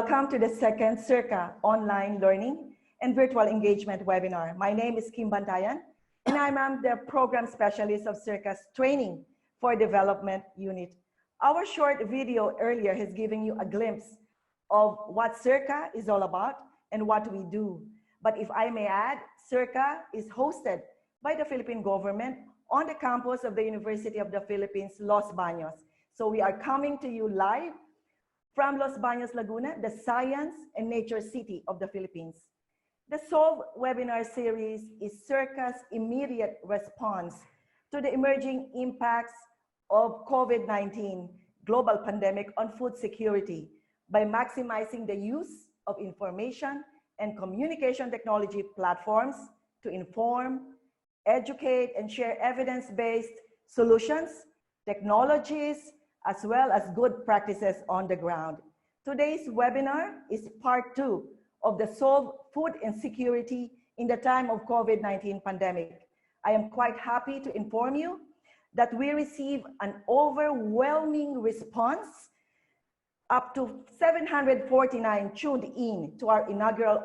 Welcome to the second SEARCA online learning and virtual engagement webinar. My name is Kim Bantayan, and I'm the program specialist of SEARCA's Training for Development Unit. Our short video earlier has given you a glimpse of what SEARCA is all about and what we do. But if I may add, SEARCA is hosted by the Philippine government on the campus of the University of the Philippines, Los Baños. So we are coming to you live from Los Baños, Laguna, the science and nature city of the Philippines. The SOLVE webinar series is SEARCA's immediate response to the emerging impacts of COVID-19 global pandemic on food security by maximizing the use of information and communication technology platforms to inform, educate, and share evidence-based solutions, technologies, as well as good practices on the ground. Today's webinar is part 2 of the SOLVE Food Insecurity in the time of COVID-19 pandemic. I am quite happy to inform you that we received an overwhelming response. Up to 749 tuned in to our inaugural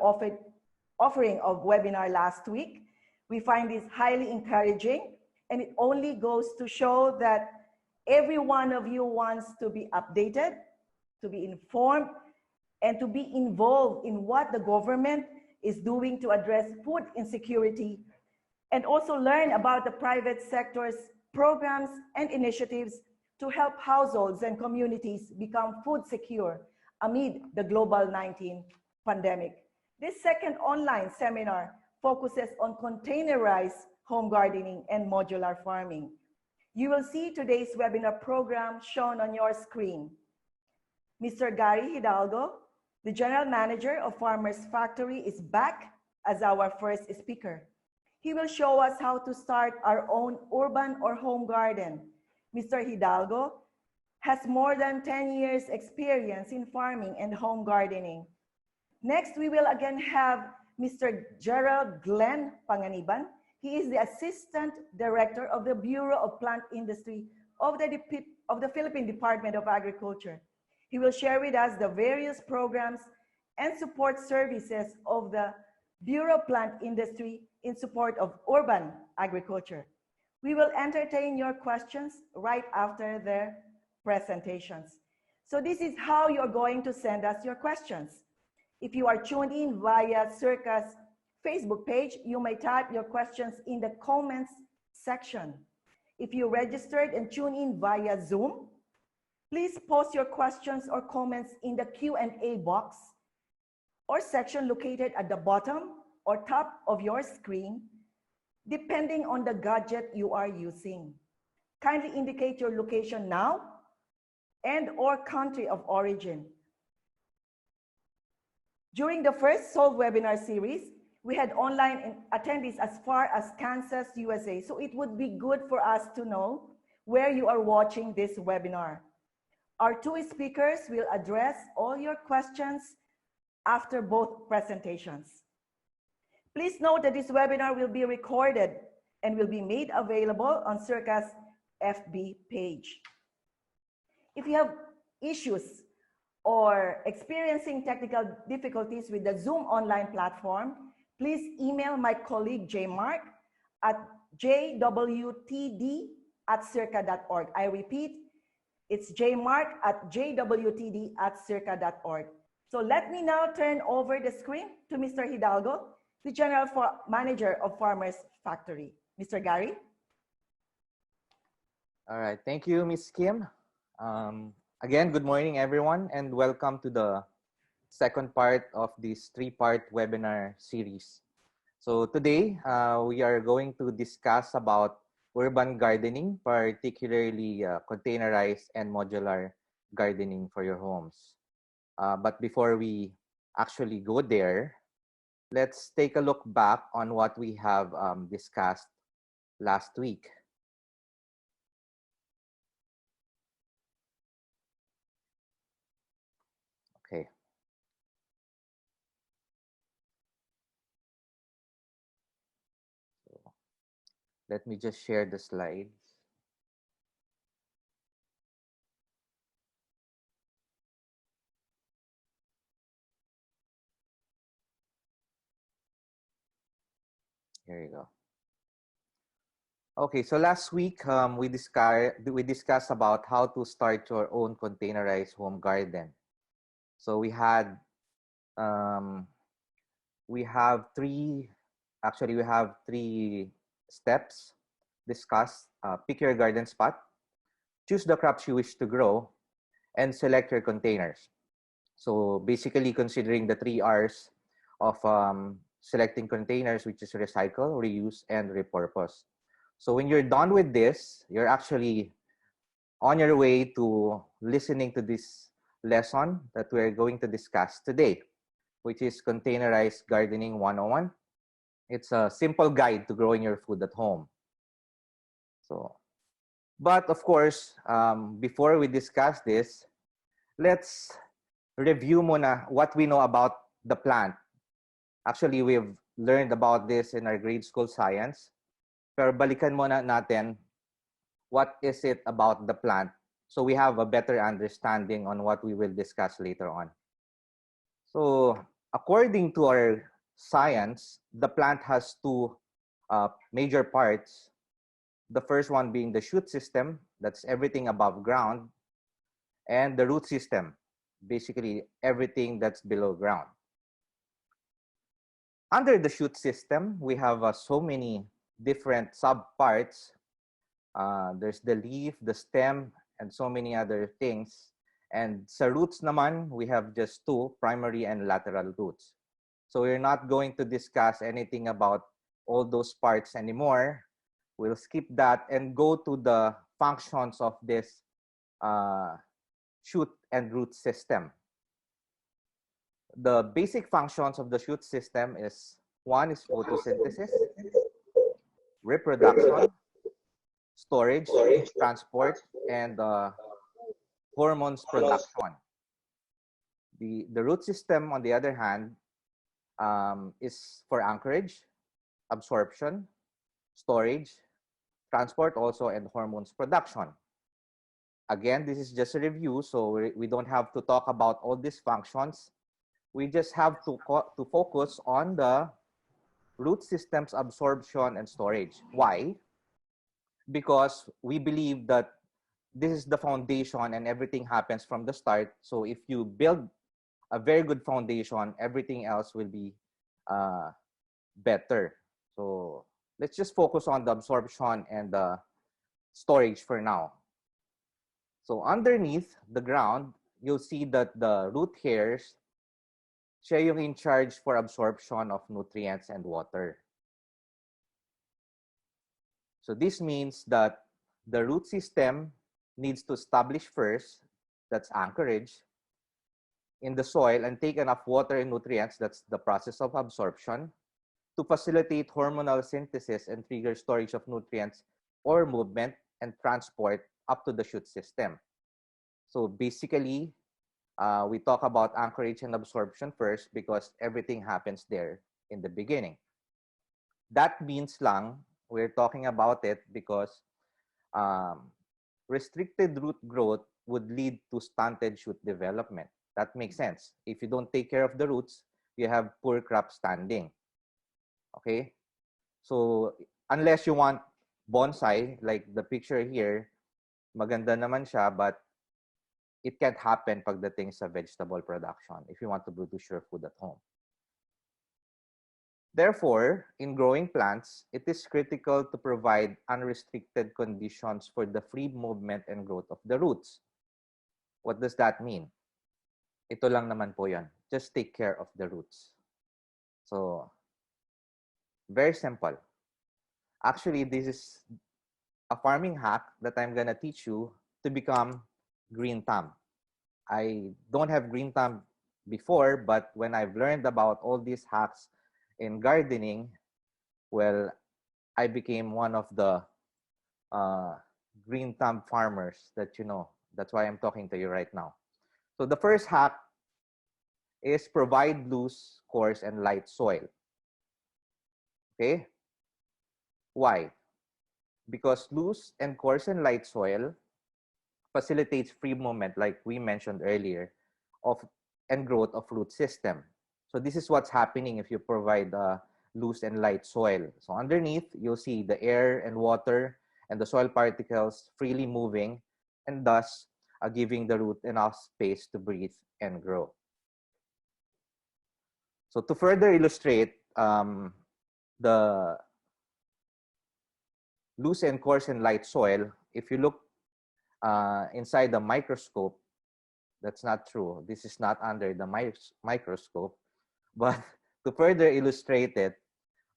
offering of webinar last week. We find this highly encouraging, and it only goes to show that every one of you wants to be updated, to be informed, and to be involved in what the government is doing to address food insecurity, and also learn about the private sector's programs and initiatives to help households and communities become food secure amid the global 19 pandemic. This second online seminar focuses on containerized home gardening and modular farming. You will see today's webinar program shown on your screen. Mr. Garry Hidalgo, the General Manager of Farmers Factory, is back as our first speaker. He will show us how to start our own urban or home garden. Mr. Hidalgo has more than 10 years experience in farming and home gardening. Next, we will again have Mr. Gerald Glenn Panganiban. He is the Assistant Director of the Bureau of Plant Industry of the Philippine Department of Agriculture. He will share with us the various programs and support services of the Bureau of Plant Industry in support of urban agriculture. We will entertain your questions right after their presentations. So this is how you're going to send us your questions. If you are tuned in via SEARCA's Facebook page, you may type your questions in the comments section. If you registered and tuned in via Zoom, please post your questions or comments in the Q&A box or section located at the bottom or top of your screen, depending on the gadget you are using. Kindly indicate your location now and or country of origin. During the first SOLVE webinar series, we had online attendees as far as Kansas, USA. So it would be good for us to know where you are watching this webinar. Our two speakers will address all your questions after both presentations. Please note that this webinar will be recorded and will be made available on SEARCA's FB page. If you have issues or experiencing technical difficulties with the Zoom online platform, please email my colleague jmark at jwtd@searca.org. I repeat, it's jmark@jwtd@searca.org. So let me now turn over the screen to Mr. Hidalgo, the General Manager of Farmers Factory. Mr. Garry? All right, thank you, Ms. Kim. Again, good morning, everyone, and welcome to the second part of this three-part webinar series. So today, we are going to discuss about urban gardening, particularly containerized and modular gardening for your homes. But before we actually go there, let's take a look back on what we have discussed last week. Okay. So let me just share the slides. Here you go. Okay, so last week we discussed about how to start your own containerized home garden. So we have three steps discussed. Pick your garden spot, choose the crops you wish to grow, and select your containers. So basically considering the 3 R's of selecting containers, which is recycle, reuse, and repurpose. So when you're done with this, you're actually on your way to listening to this lesson that we're going to discuss today, which is Containerized Gardening 101. It's a simple guide to growing your food at home. But of course, before we discuss this, let's review muna what we know about the plant. Actually, we've learned about this in our grade school science. Pero balikan muna natin, what is it about the plant? So we have a better understanding on what we will discuss later on. So according to our science, the plant has two major parts. The first one being the shoot system, that's everything above ground, and the root system, basically everything that's below ground. Under the shoot system, we have so many different subparts. There's the leaf, the stem, and so many other things. And sa roots naman, we have just two, primary and lateral roots. So we're not going to discuss anything about all those parts anymore. We'll skip that and go to the functions of this shoot and root system. The basic functions of the shoot system is, one is photosynthesis, reproduction, storage, transport, and hormones production. The root system, on the other hand, is for anchorage, absorption, storage, transport also, and hormones production. Again, this is just a review, so we don't have to talk about all these functions. We just have to focus on the root system's absorption and storage. Why? Because we believe that this is the foundation and everything happens from the start. So if you build a very good foundation, everything else will be better. So let's just focus on the absorption and the storage for now. So underneath the ground, you'll see that the root hairs, siya yung in charge for absorption of nutrients and water. So this means that the root system needs to establish first, that's anchorage, in the soil and take enough water and nutrients, that's the process of absorption, to facilitate hormonal synthesis and trigger storage of nutrients or movement and transport up to the shoot system. So basically, we talk about anchorage and absorption first because everything happens there in the beginning. That means lang, we're talking about it because restricted root growth would lead to stunted shoot development. That makes sense. If you don't take care of the roots, you have poor crop standing. Okay? So unless you want bonsai, like the picture here, maganda naman siya, but it can't happen pagdating sa vegetable production if you want to produce your food at home. Therefore, in growing plants, it is critical to provide unrestricted conditions for the free movement and growth of the roots. What does that mean? Ito lang naman po yan. Just take care of the roots. So, very simple. Actually, this is a farming hack that I'm gonna teach you to become green thumb. I don't have green thumb before, but when I've learned about all these hacks in gardening, well, I became one of the green thumb farmers that you know. That's why I'm talking to you right now. So the first hack is provide loose, coarse, and light soil. Okay? Why? Because loose and coarse and light soil facilitates free movement, like we mentioned earlier, of and growth of root system. So this is what's happening if you provide loose and light soil. So underneath, you'll see the air and water and the soil particles freely moving, and thus giving the root enough space to breathe and grow. So to further illustrate the loose and coarse and light soil, if you look inside the microscope, that's not true. This is not under the microscope. But to further illustrate it,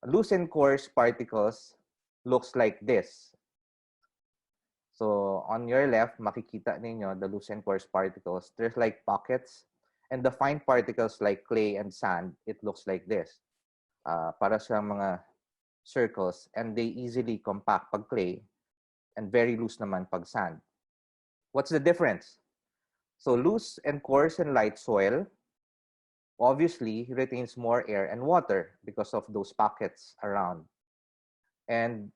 loose and coarse particles looks like this. So on your left, makikita ninyo the loose and coarse particles. There's like pockets. And the fine particles like clay and sand, it looks like this. Para sa mga circles, and they easily compact pag clay and very loose naman pag sand. What's the difference? So loose and coarse and light soil obviously retains more air and water because of those pockets around. And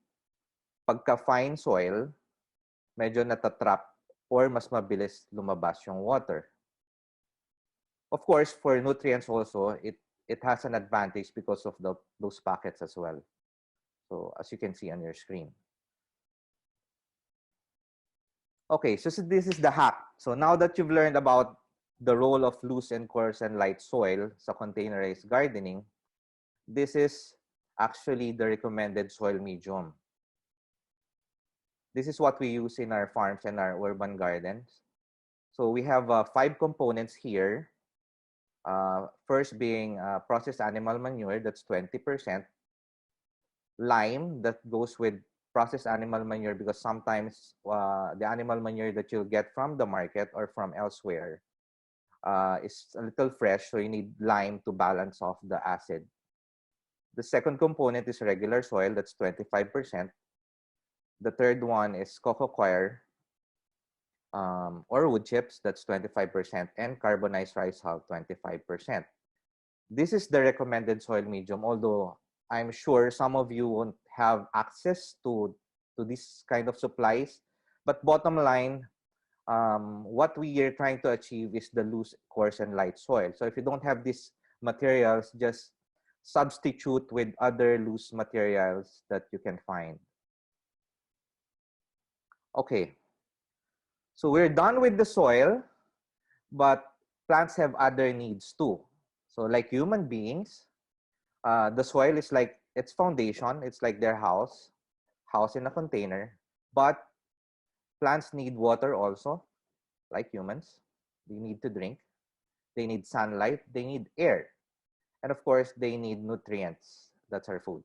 pagka fine soil, medyo natatrap or mas mabilis lumabas yung water. Of course, for nutrients also, it has an advantage because of those pockets as well. So as you can see on your screen. Okay, so this is the hack. So now that you've learned about the role of loose and coarse and light soil sa containerized gardening, this is actually the recommended soil medium. This is what we use in our farms and our urban gardens. So we have 5 components here. First being processed animal manure, that's 20%. Lime, that goes with processed animal manure because sometimes the animal manure that you'll get from the market or from elsewhere is a little fresh, so you need lime to balance off the acid. The second component is regular soil, that's 25%. The third one is cocoa coir or wood chips, that's 25%, and carbonized rice hull, 25%. This is the recommended soil medium, although I'm sure some of you won't have access to this kind of supplies. But bottom line, what we are trying to achieve is the loose, coarse, and light soil. So if you don't have these materials, just substitute with other loose materials that you can find. Okay, so we're done with the soil, but plants have other needs too. So like human beings, the soil is like its foundation. It's like their house in a container. But plants need water also, like humans. They need to drink. They need sunlight. They need air. And of course, they need nutrients. That's our food.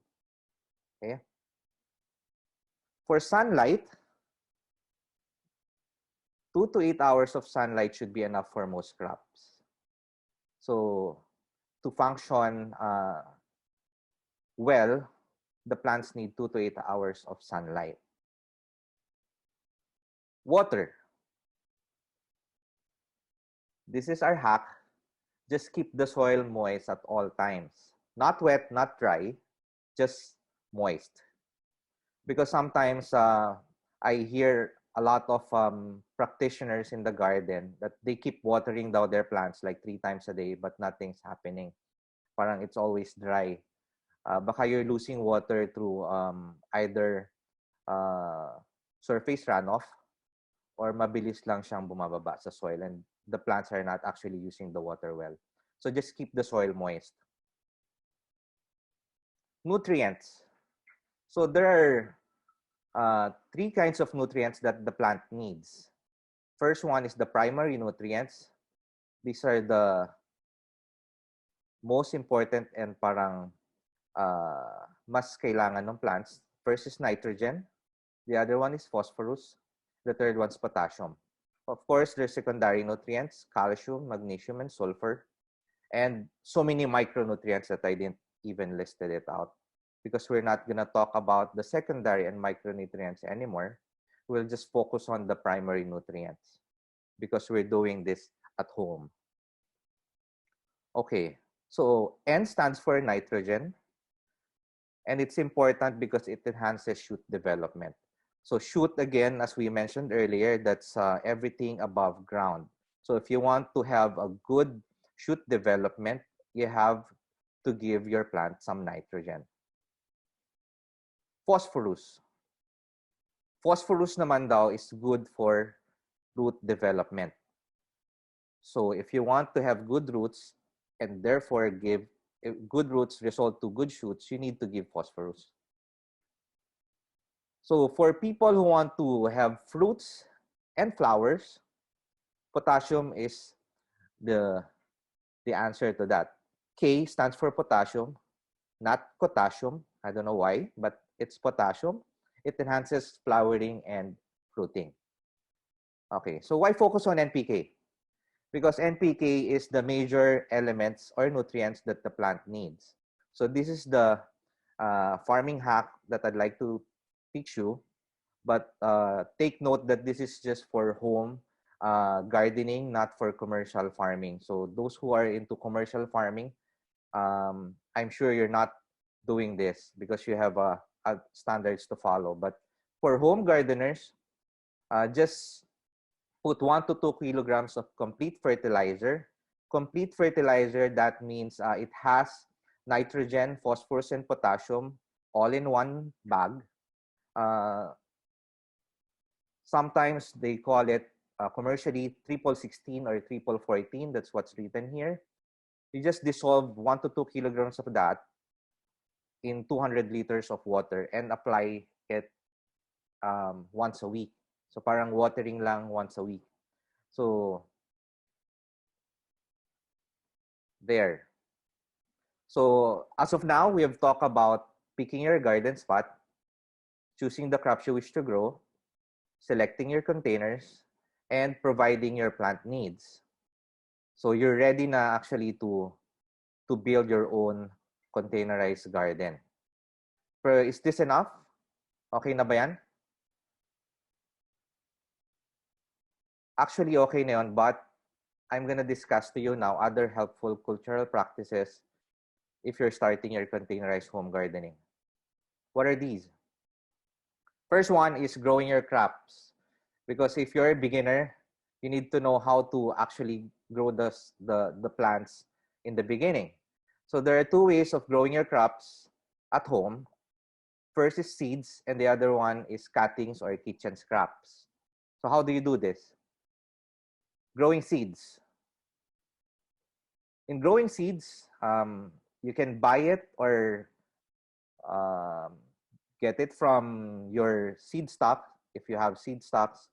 Okay. For sunlight, 2 to 8 hours of sunlight should be enough for most crops. So to function well, the plants need 2 to 8 hours of sunlight. Water. This is our hack. Just keep the soil moist at all times. Not wet, not dry, just moist. Because sometimes I hear a lot of practitioners in the garden that they keep watering down their plants like 3 times a day, but nothing's happening. Parang it's always dry. Baka you're losing water through either surface runoff or mabilis lang siyang bumababa sa soil and the plants are not actually using the water well. So just keep the soil moist. Nutrients. So there are 3 kinds of nutrients that the plant needs. First one is the primary nutrients. These are the most important and parang mas kailangan ng plants. First is nitrogen. The other one is phosphorus. The third one is potassium. Of course, there's secondary nutrients, calcium, magnesium, and sulfur. And so many micronutrients that I didn't even listed it out because we're not going to talk about the secondary and micronutrients anymore. We'll just focus on the primary nutrients because we're doing this at home. Okay, so N stands for nitrogen. And it's important because it enhances shoot development. So shoot, again, as we mentioned earlier, that's everything above ground. So if you want to have a good shoot development, you have to give your plant some nitrogen. Phosphorus. Phosphorus naman daw is good for root development. So if you want to have good roots and therefore give good roots result to good shoots, you need to give phosphorus. So for people who want to have fruits and flowers, potassium is the answer to that. K stands for potassium, not potassium. I don't know why, but it's potassium. It enhances flowering and fruiting. Okay, so why focus on NPK? Because NPK is the major elements or nutrients that the plant needs. So this is the farming hack that I'd like to teach you. But take note that this is just for home gardening, not for commercial farming. So those who are into commercial farming, I'm sure you're not doing this because you have standards to follow. But for home gardeners, just put 1 to 2 kilograms of complete fertilizer. Complete fertilizer, that means it has nitrogen, phosphorus, and potassium all in one bag. Sometimes they call it commercially 3-16 or 3-14. That's what's written here. You just dissolve 1 to 2 kilograms of that in 200 liters of water and apply it once a week. So parang watering lang once a week. So there. So as of now, we have talked about picking your garden spot, choosing the crops you wish to grow, selecting your containers, and providing your plant needs. So you're ready na actually to build your own containerized garden. Pero is this enough? Okay na ba yan? Actually, okay na yun, but I'm gonna discuss to you now other helpful cultural practices if you're starting your containerized home gardening. What are these? First one is growing your crops. Because if you're a beginner, you need to know how to actually grow the plants in the beginning. So there are 2 ways of growing your crops at home. First is seeds, and the other one is cuttings or kitchen scraps. So how do you do this? Growing seeds. In growing seeds, you can buy it or get it from your seed stock if you have seed stocks.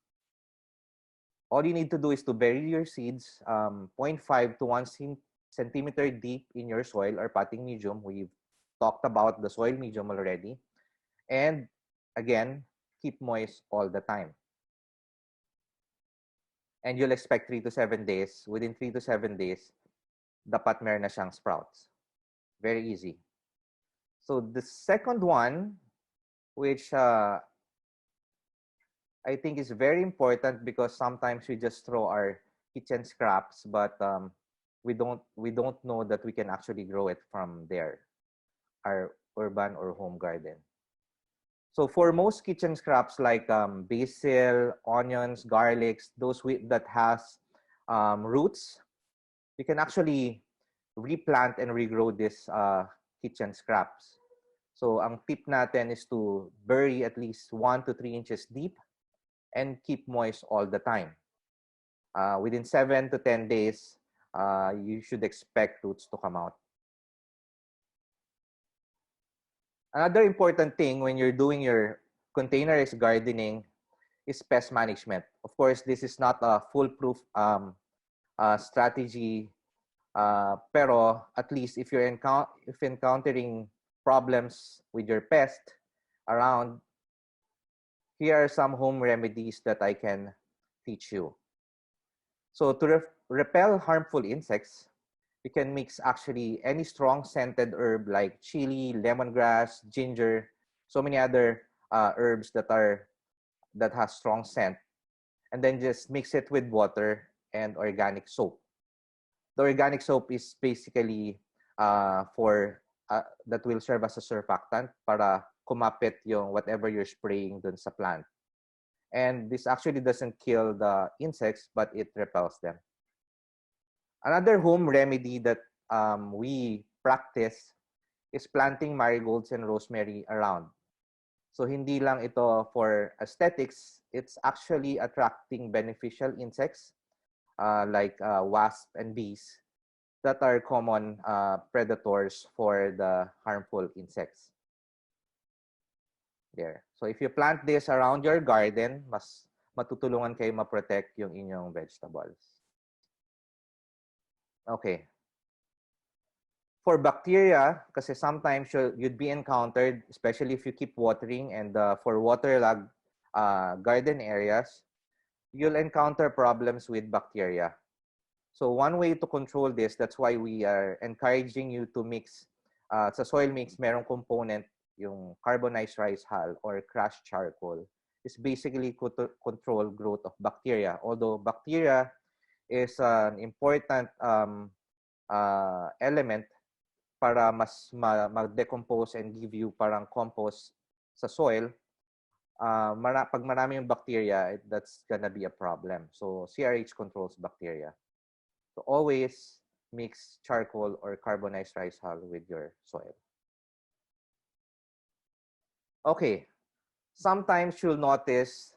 All you need to do is to bury your seeds 0.5 to 1 centimeter deep in your soil or potting medium. We've talked about the soil medium already. And again, keep moist all the time. And you'll expect 3 to 7 days. Within 3 to 7 days, dapat meron na siyang sprouts. Very easy. So the second one, which I think is very important because sometimes we just throw our kitchen scraps, but we don't know that we can actually grow it from there, our urban or home garden. So for most kitchen scraps like basil, onions, garlics, those that has roots, you can actually replant and regrow this kitchen scraps. So ang tip natin is to bury at least 1 to 3 inches deep and keep moist all the time. Within 7 to 10 days, you should expect roots to come out. Another important thing when you're doing your containerized gardening is pest management. Of course, this is not a foolproof strategy, pero at least if you're encountering problems with your pest around, here are some home remedies that I can teach you. So to repel harmful insects, you can mix actually any strong scented herb like chili, lemongrass, ginger, so many other herbs that has strong scent, and then just mix it with water and organic soap. The organic soap is basically that will serve as a surfactant para kumapit yung whatever you're spraying dun sa plant. And this actually doesn't kill the insects, but it repels them. Another home remedy that we practice is planting marigolds and rosemary around. So hindi lang ito for aesthetics, it's actually attracting beneficial insects like wasps and bees that are common predators for the harmful insects. There. So if you plant this around your garden, mas matutulungan kayo ma-protect yung inyong vegetables. Okay. For bacteria, kasi sometimes you'd be encountered, especially if you keep watering and for waterlogged garden areas, you'll encounter problems with bacteria. So one way to control this, that's why we are encouraging you to mix, sa soil mix, merong component, yung carbonized rice hull or crushed charcoal, is basically to control growth of bacteria. Although bacteria is an important element para mas mag-decompose and give you parang compost sa soil, pag marami yung bacteria, that's gonna be a problem. So CRH controls bacteria. So always mix charcoal or carbonized rice hull with your soil. Okay, sometimes you'll notice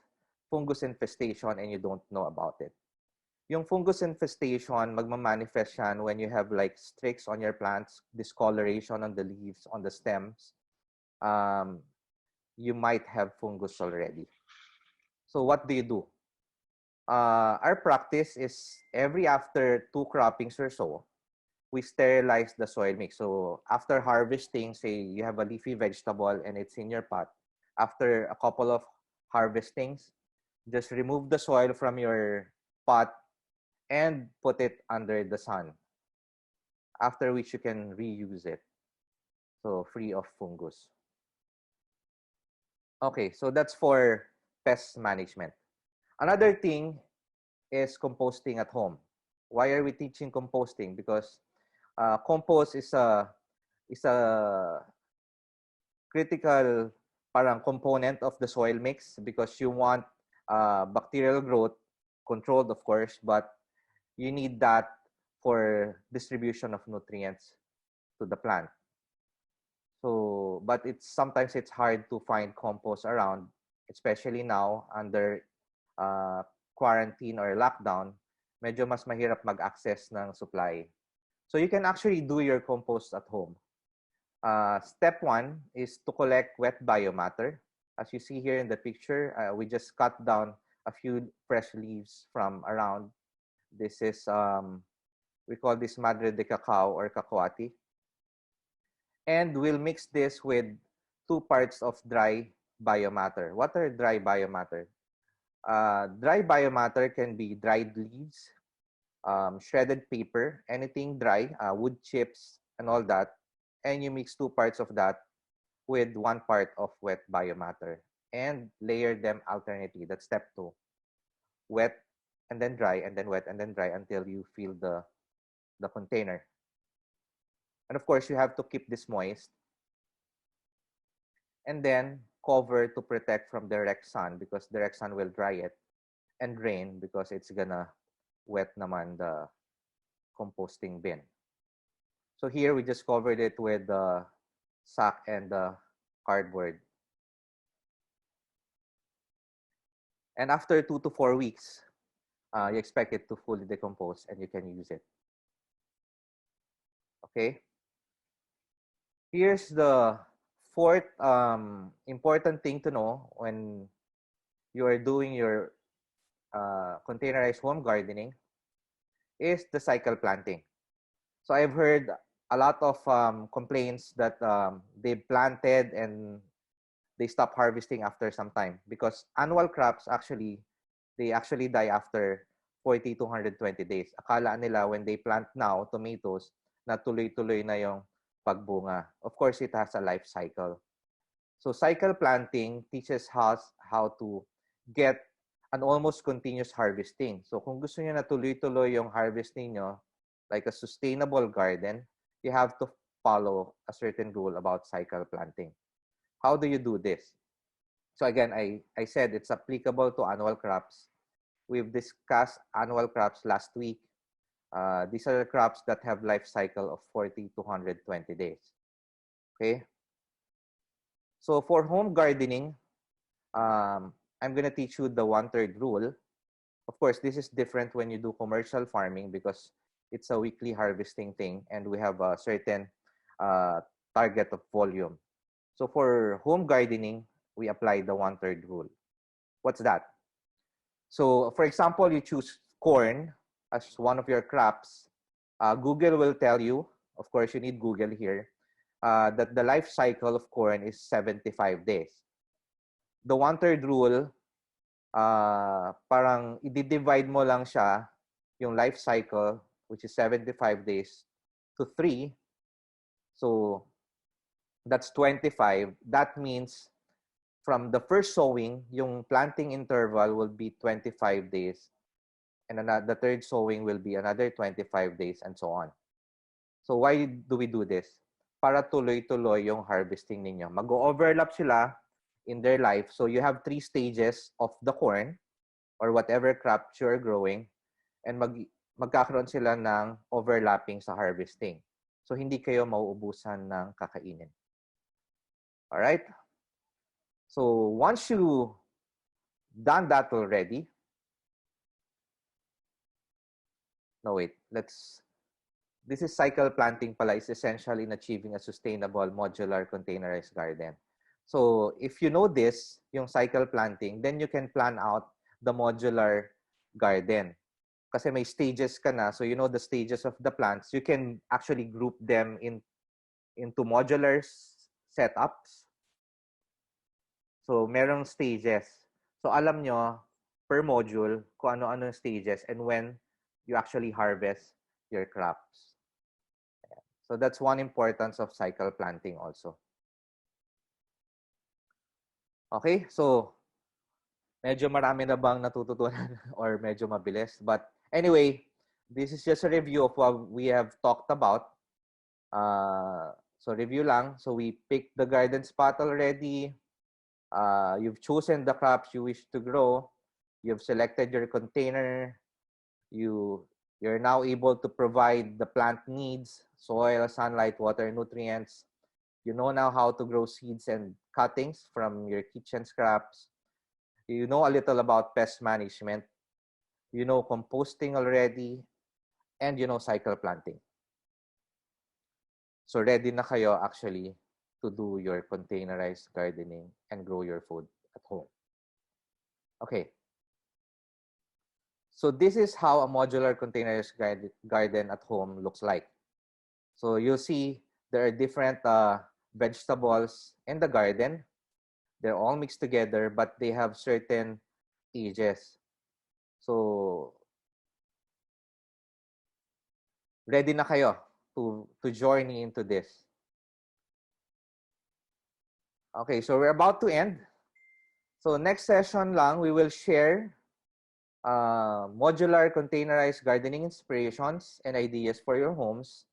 fungus infestation and you don't know about it. Yung fungus infestation, magmamanifest yan when you have like streaks on your plants, discoloration on the leaves, on the stems. You might have fungus already. So what do you do? Our practice is after 2 croppings or so, we sterilize the soil mix. So after harvesting, say you have a leafy vegetable and it's in your pot, after a couple of harvestings, just remove the soil from your pot and put it under the sun, after which you can reuse it, so free of fungus. Okay, so that's for pest management. Another thing is composting at home. Why are we teaching composting? Because compost is a critical parang component of the soil mix, because you want bacterial growth controlled, of course, but you need that for distribution of nutrients to the plant. So, but sometimes it's hard to find compost around, especially now under quarantine or lockdown. Medyo mas mahirap mag-access ng supply. So you can actually do your compost at home. Step 1 is to collect wet biomatter. As you see here in the picture, we just cut down a few fresh leaves from around. This is, we call this madre de cacao or cacahuate. And we'll mix this with 2 parts of dry biomatter. What are dry biomatter? Dry biomatter can be dried leaves, shredded paper, anything dry, wood chips, and all that. And you mix 2 parts of that with 1 part of wet biomatter and layer them alternately. That's step 2. Wet and then dry, and then wet and then dry until you fill the container. And of course, you have to keep this moist. And then cover to protect from direct sun, because direct sun will dry it, and rain because it's gonna wet naman the composting bin. So here we just covered it with the sack and the cardboard. And after 2 to 4 weeks, you expect it to fully decompose and you can use it. Okay. Here's the 4th important thing to know when you are doing your containerized home gardening is the cycle planting. So I've heard a lot of complaints that they planted and they stop harvesting after some time, because annual crops actually die after 40 to 120 days. Akala nila when they plant now tomatoes na tuloy-tuloy na yung pagbunga. Of course, it has a life cycle. So cycle planting teaches us how to get an almost continuous harvesting. So kung gusto niyo na tuloy-tuloy yung harvesting niyo, like a sustainable garden, you have to follow a certain rule about cycle planting. How do you do this? So again, I said it's applicable to annual crops. We've discussed annual crops last week. These are the crops that have life cycle of 40 to 120 days. Okay. So for home gardening, I'm going to teach you the 1/3 rule. Of course, this is different when you do commercial farming because it's a weekly harvesting thing and we have a certain target of volume. So for home gardening, we apply the 1/3 rule. What's that? So for example, you choose corn as one of your crops. Google will tell you, of course, you need Google here, that the life cycle of corn is 75 days. The 1/3 rule, parang i-divide mo lang siya, yung life cycle, which is 75 days, to 3. So that's 25. That means from the first sowing, yung planting interval will be 25 days. And the third sowing will be another 25 days and so on. So why do we do this? Para tuloy-tuloy yung harvesting ninyo. Mag-overlap sila in their life. So you have 3 stages of the corn or whatever crop you're growing and magkakaroon sila ng overlapping sa harvesting. So hindi kayo mauubusan ng kakainin. All right? So once you done that already, this is cycle planting pala is essential in achieving a sustainable modular containerized garden. So if you know this, yung cycle planting, then you can plan out the modular garden. Kasi may stages ka na, so you know the stages of the plants. You can actually group them into modular setups. So merong stages. So alam nyo per module kung ano-ano stages and when you actually harvest your crops. So that's one importance of cycle planting also. Okay, so medyo marami na bang natututunan or medyo mabilis? But anyway, this is just a review of what we have talked about. So review lang. So we picked the garden spot already. You've chosen the crops you wish to grow. You've selected your container. You're now able to provide the plant needs, soil, sunlight, water, nutrients. You know now how to grow seeds and cuttings from your kitchen scraps. You know a little about pest management. You know composting already. And you know cycle planting. So ready na kayo actually to do your containerized gardening and grow your food at home. Okay. So this is how a modular containerized garden at home looks like. So you'll see there are different vegetables in the garden. They're all mixed together, but they have certain ages. So ready na kayo to journey into this. Okay, so we're about to end. So next session lang, we will share modular containerized gardening inspirations and ideas for your homes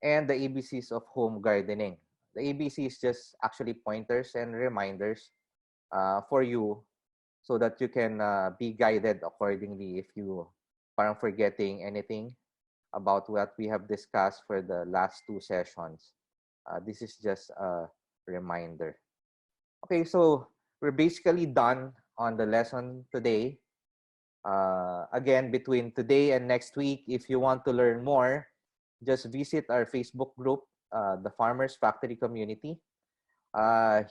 and the ABCs of home gardening. The ABC is just actually pointers and reminders for you so that you can be guided accordingly if you parang forgetting anything about what we have discussed for the last 2 sessions. This is just a reminder. Okay, so we're basically done on the lesson today. Again, between today and next week, if you want to learn more, just visit our Facebook group, the Farmers Factory Community.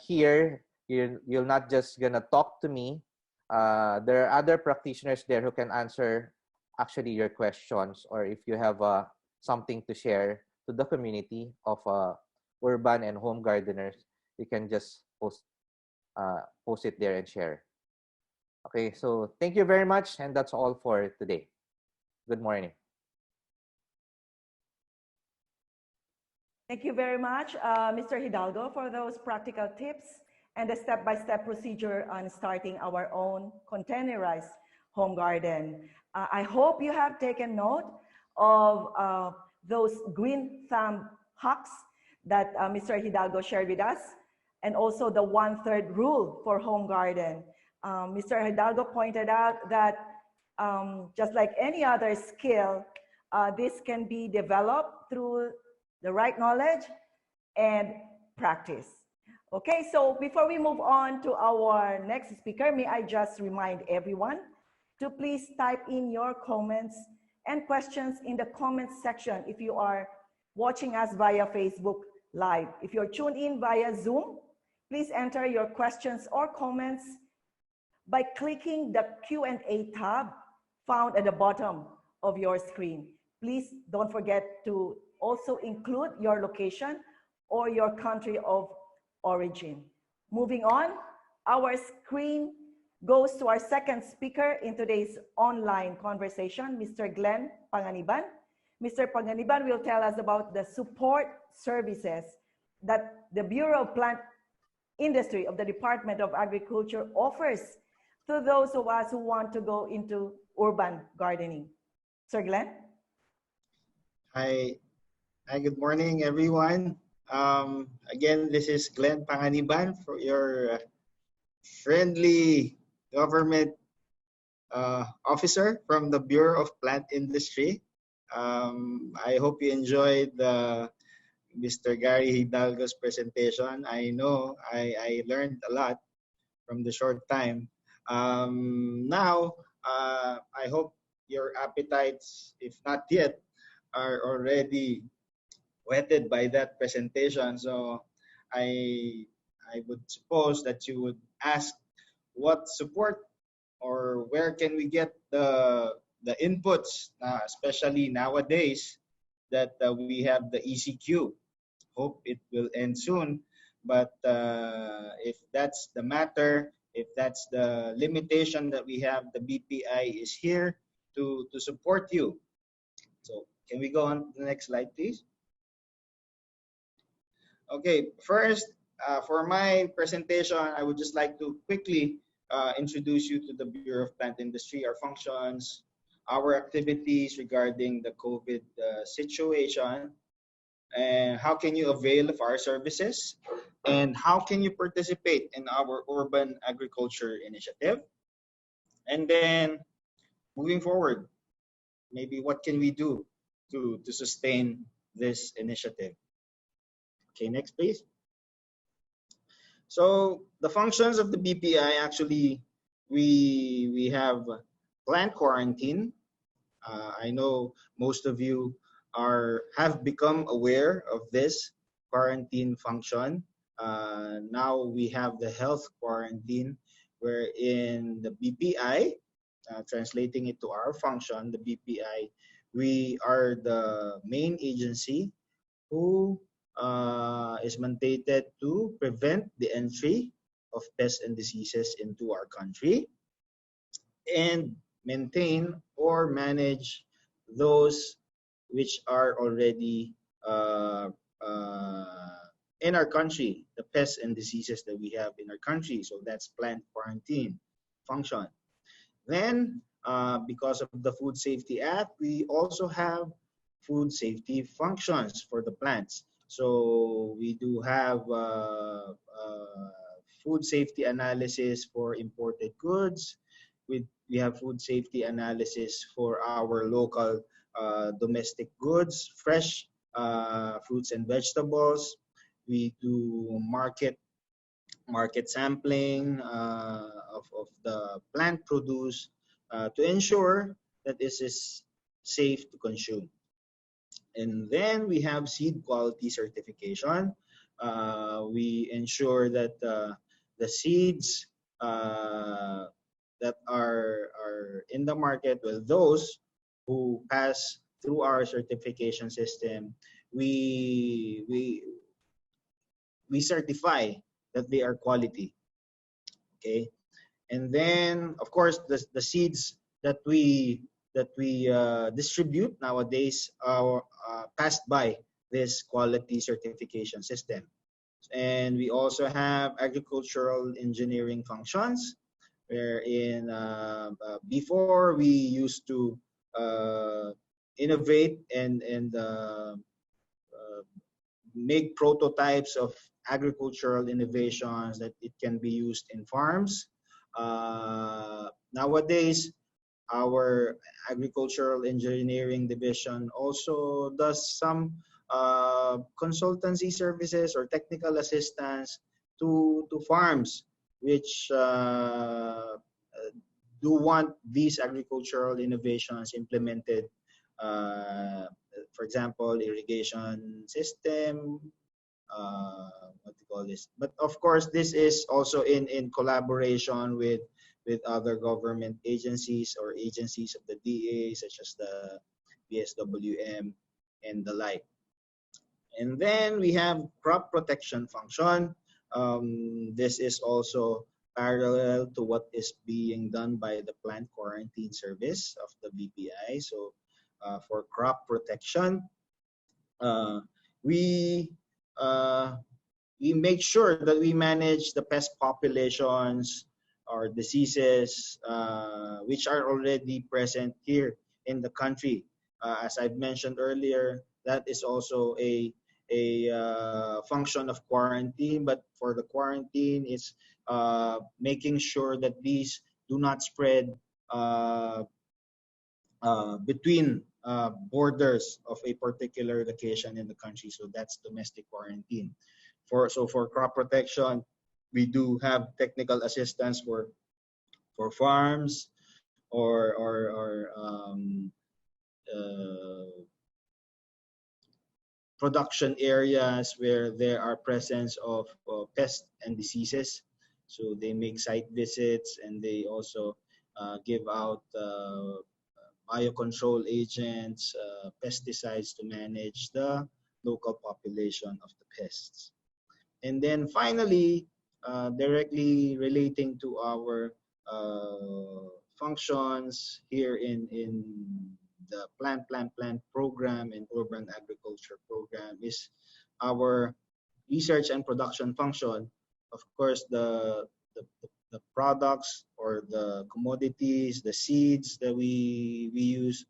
Here, you're not just gonna talk to me. There are other practitioners there who can answer actually your questions, or if you have something to share to the community of urban and home gardeners, you can just post it there and share. Okay, so thank you very much, and that's all for today. Good morning. Thank you very much, Mr. Hidalgo, for those practical tips and the step-by-step procedure on starting our own containerized home garden. I hope you have taken note of those green thumb hacks that Mr. Hidalgo shared with us, and also the 1/3 rule for home garden. Mr. Hidalgo pointed out that just like any other skill, this can be developed through the right knowledge and practice. Okay, so before we move on to our next speaker, may I just remind everyone to please type in your comments and questions in the comments section if you are watching us via Facebook Live. If you're tuned in via Zoom, please enter your questions or comments by clicking the Q&A tab found at the bottom of your screen. Please don't forget to also include your location or your country of origin. Moving on, our screen goes to our second speaker in today's online conversation, Mr. Glenn Panganiban. Mr. Panganiban will tell us about the support services that the Bureau of Plant Industry of the Department of Agriculture offers to those of us who want to go into urban gardening. Sir Glenn? Hi, good morning, everyone. Again, this is Glenn Panganiban, for your friendly government officer from the Bureau of Plant Industry. I hope you enjoyed Mr. Garry Hidalgo's presentation. I know I learned a lot from the short time. Now, I hope your appetites, if not yet, are already whetted by that presentation. So I would suppose that you would ask what support or where can we get the inputs, especially nowadays that we have the ECQ. Hope it will end soon. But if that's the matter, if that's the limitation that we have, the BPI is here to support you. So can we go on to the next slide, please? Okay, first, for my presentation, I would just like to quickly introduce you to the Bureau of Plant Industry, our functions, our activities regarding the COVID situation, and how can you avail of our services, and how can you participate in our urban agriculture initiative. And then moving forward, maybe what can we do to sustain this initiative. Okay, next please. So the functions of the BPI, actually, we have plant quarantine. I know most of you have become aware of this quarantine function. Now we have the health quarantine, wherein the BPI, translating it to our function, the BPI, we are the main agency who is mandated to prevent the entry of pests and diseases into our country and maintain or manage those which are already in our country, the pests and diseases that we have in our country. So that's plant quarantine function. Then, because of the Food Safety Act, we also have food safety functions for the plants. So we do have food safety analysis for imported goods. We have food safety analysis for our local domestic goods, fresh fruits and vegetables. We do market sampling of the plant produce to ensure that this is safe to consume. And then we have seed quality certification. We ensure that the seeds that are in the market, with those who pass through our certification system, we certify that they are quality. Okay, and then of course the seeds that we distribute nowadays are passed by this quality certification system. And we also have agricultural engineering functions, wherein before we used to innovate and make prototypes of agricultural innovations that it can be used in farms. Nowadays, our agricultural engineering division also does some consultancy services or technical assistance to farms which do want these agricultural innovations implemented. Uh, for example, irrigation system, what do you call this? But of course, this is also in collaboration with other government agencies or agencies of the DA, such as the BSWM and the like. And then we have crop protection function. This is also parallel to what is being done by the plant quarantine service of the BPI. So for crop protection, uh, we uh, we make sure that we manage the pest populations or diseases which are already present here in the country. As I've mentioned earlier, that is also a function of quarantine. But for the quarantine, it's making sure that these do not spread uh, between borders of a particular location in the country. So that's domestic quarantine. For crop protection, we do have technical assistance for farms or production areas where there are presence of pests and diseases. So they make site visits and they also give out biocontrol agents, pesticides to manage the local population of the pests. And then finally, directly relating to our functions here in the plant program and urban agriculture program is our research and production function. Of course, the products or the commodities, the seeds that we use,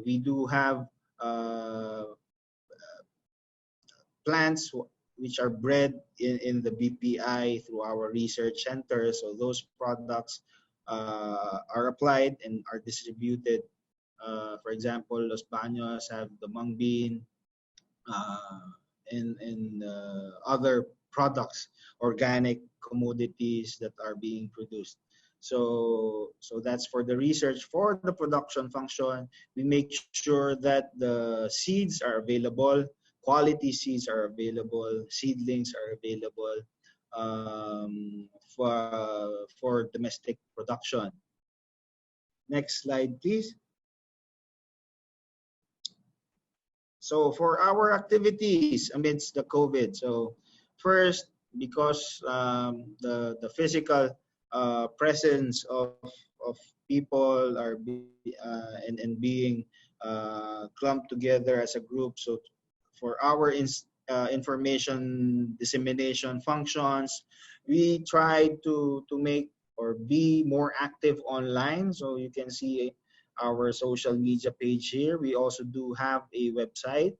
we do have plants which are bred in the BPI through our research center. So those products are applied and are distributed. For example, Los Baños have the mung bean and other products, organic commodities that are being produced. So that's for the research. For the production function, we make sure that the seeds are available, quality seeds are available, seedlings are available for domestic production. Next slide, please. So for our activities amidst the COVID, so first, because the physical presence of people are and being clumped together as a group. So for our information dissemination functions, we try to make or be more active online. So you can see our social media page here. We also do have a website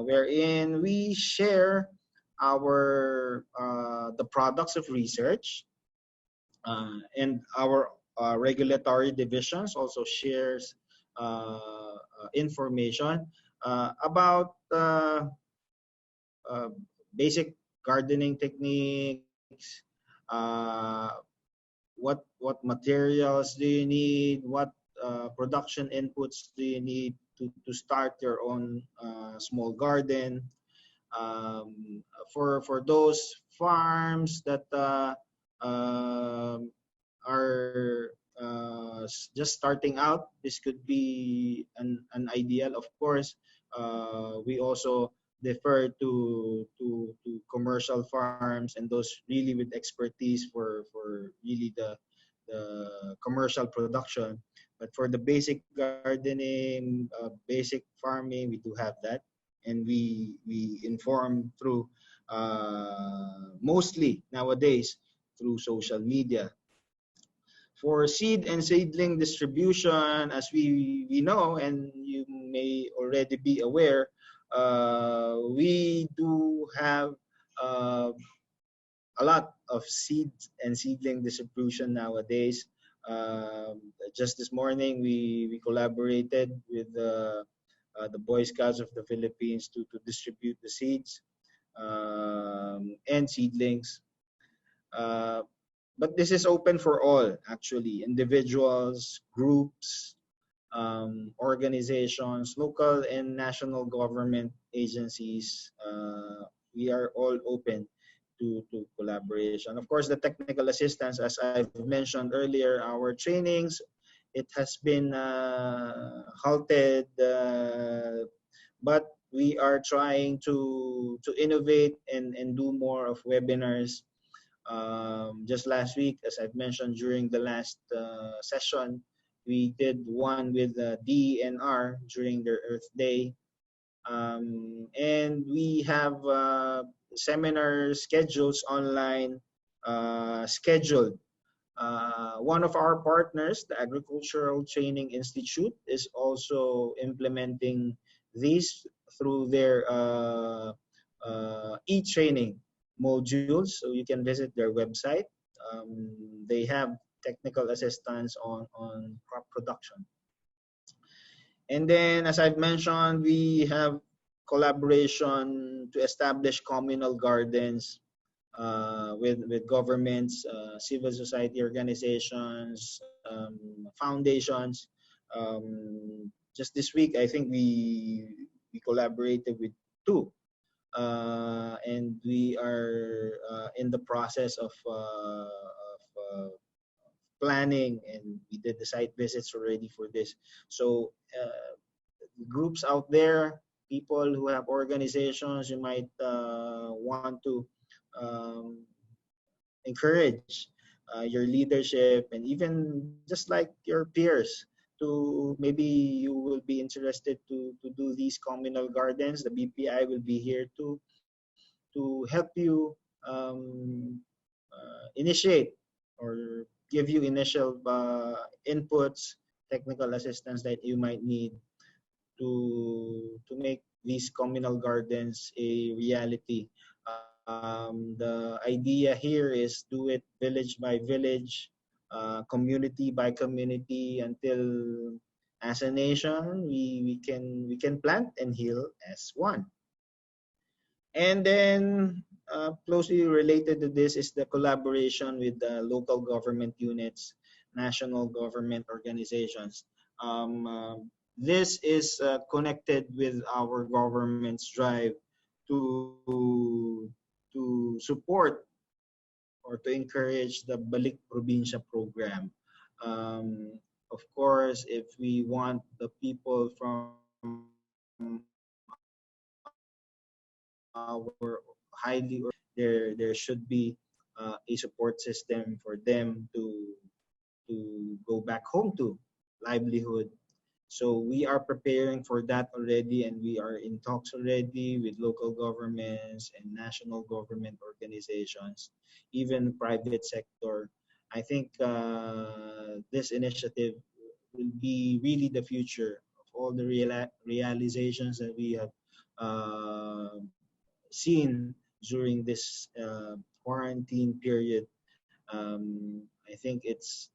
wherein we share our the products of research, and our regulatory divisions also shares information about basic gardening techniques, what materials do you need, what production inputs do you need to start your own small garden. For those farms that are just starting out, this could be an ideal. Of course, we also defer to commercial farms and those really with expertise for really the commercial production. But for the basic gardening, basic farming, we do have that, and we inform through mostly nowadays through social media. For seed and seedling distribution, as we know, and you may already be aware, we do have a lot of seed and seedling distribution nowadays. Just this morning, we collaborated with the Boy Scouts of the Philippines to distribute the seeds and seedlings. But this is open for all, actually, individuals, groups, organizations, local and national government agencies. We are all open to collaboration. Of course, the technical assistance, as I've mentioned earlier, our trainings, it has been halted, but we are trying to innovate and do more of webinars. Just last week, as I've mentioned during the last session, we did one with DENR during their Earth Day. And we have seminar schedules online scheduled. One of our partners, the Agricultural Training Institute, is also implementing these through their e-training modules. So you can visit their website. They have technical assistance on crop production. And then, as I've mentioned, we have collaboration to establish communal gardens with governments, civil society organizations, foundations. Just this week, I think we collaborated with two, and we are in the process of planning, and we did the site visits already for this. So groups out there, people who have organizations, you might want to encourage your leadership, and even just like your peers, to maybe you will be interested to do these communal gardens. The BPI will be here to help you initiate or give you initial inputs, technical assistance that you might need to make these communal gardens a reality. The idea here is do it village by village, community by community, until as a nation we can plant and heal as one. And then closely related to this is the collaboration with the local government units, national government organizations. This is connected with our government's drive to support or to encourage the Balik Probinsya program. Of course, if we want the people from our highly, there should be a support system for them to go back home to livelihood. So we are preparing for that already, and we are in talks already with local governments and national government organizations, even private sector. I think this initiative will be really the future of all the realizations that we have seen during this quarantine period. I think it's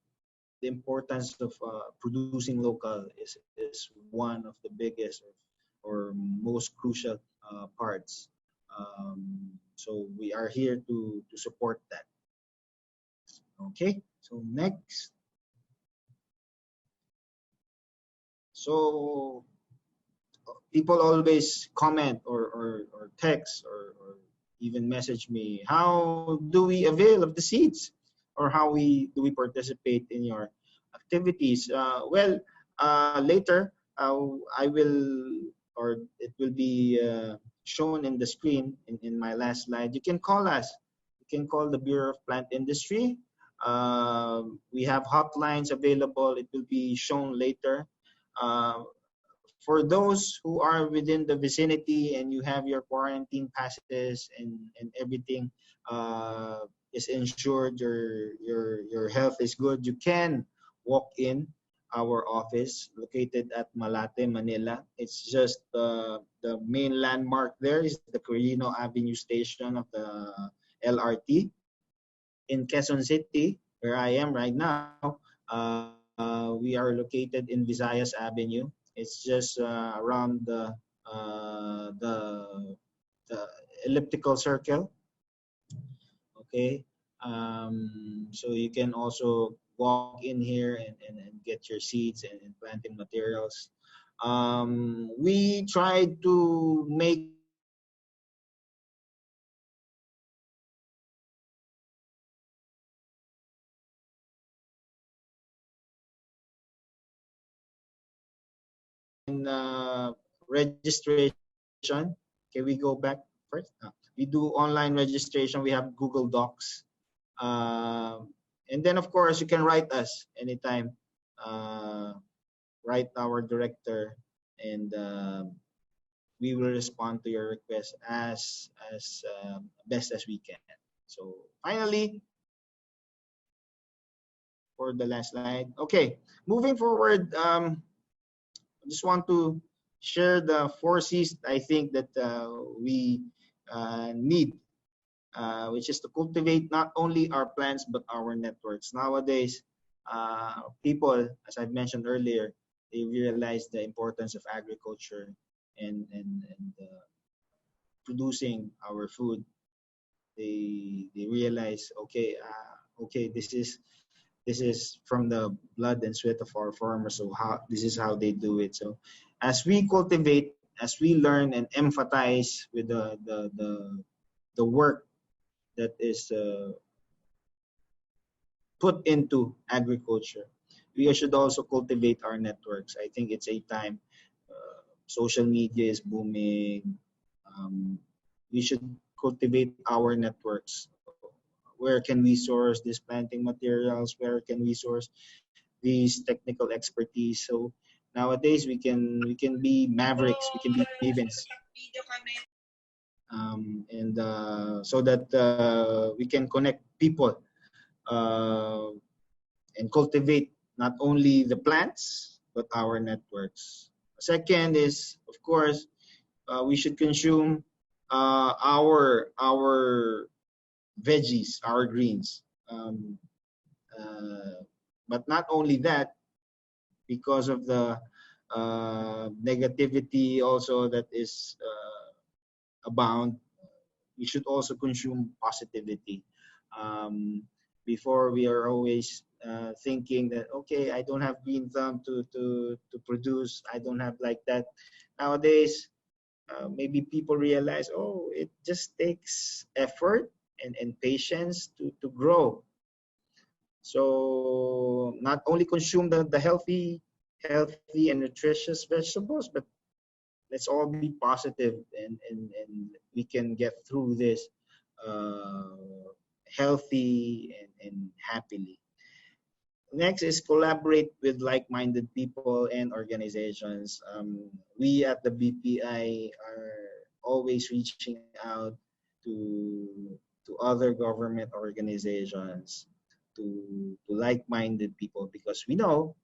the importance of producing local is one of the biggest or most crucial parts. So we are here to support that. Okay, so next. So people always comment or text or even message me, how do we avail of the seeds? Or how do we participate in your activities? Well, later I will, or it will be shown in the screen in my last slide. You can call us. You can call the Bureau of Plant Industry. We have hotlines available. It will be shown later. For those who are within the vicinity and you have your quarantine passes and everything is ensured, your health is good, you can walk in our office located at Malate, Manila. It's just the main landmark there is the Quirino Avenue station of the LRT. In Quezon City, where I am right now, We are located in Visayas Avenue. It's just around the elliptical circle. Okay, so you can also walk in here and get your seeds and planting materials. We tried to make registration. Can we go back first? We do online registration. We have Google Docs. And then, of course, you can write us anytime. Write our director, and we will respond to your request as best as we can. So finally, for the last slide. Okay, moving forward, I just want to share the 4 C's I think that we need, which is to cultivate not only our plants but our networks. Nowadays, people, as I've mentioned earlier, they realize the importance of agriculture and producing our food. They realize, okay, this is from the blood and sweat of our farmers. So this is how they do it. So as we cultivate, as we learn and empathize with the work that is put into agriculture, we should also cultivate our networks. I think it's a time. Social media is booming. We should cultivate our networks. Where can we source these planting materials? Where can we source these technical expertise? So nowadays we can be mavericks, we can be mavens, and so that we can connect people and cultivate not only the plants but our networks. Second is, of course, we should consume our veggies, our greens. But not only that, because of the negativity also that is abound, we should also consume positivity. Before, we are always thinking that, okay, I don't have green thumb to produce. I don't have like that. Nowadays, maybe people realize, oh, it just takes effort and patience to grow. So not only consume the healthy and nutritious vegetables, but let's all be positive and we can get through this healthy and happily. Next is collaborate with like-minded people and organizations. We at the BPI are always reaching out to other government organizations, to like-minded people, because we know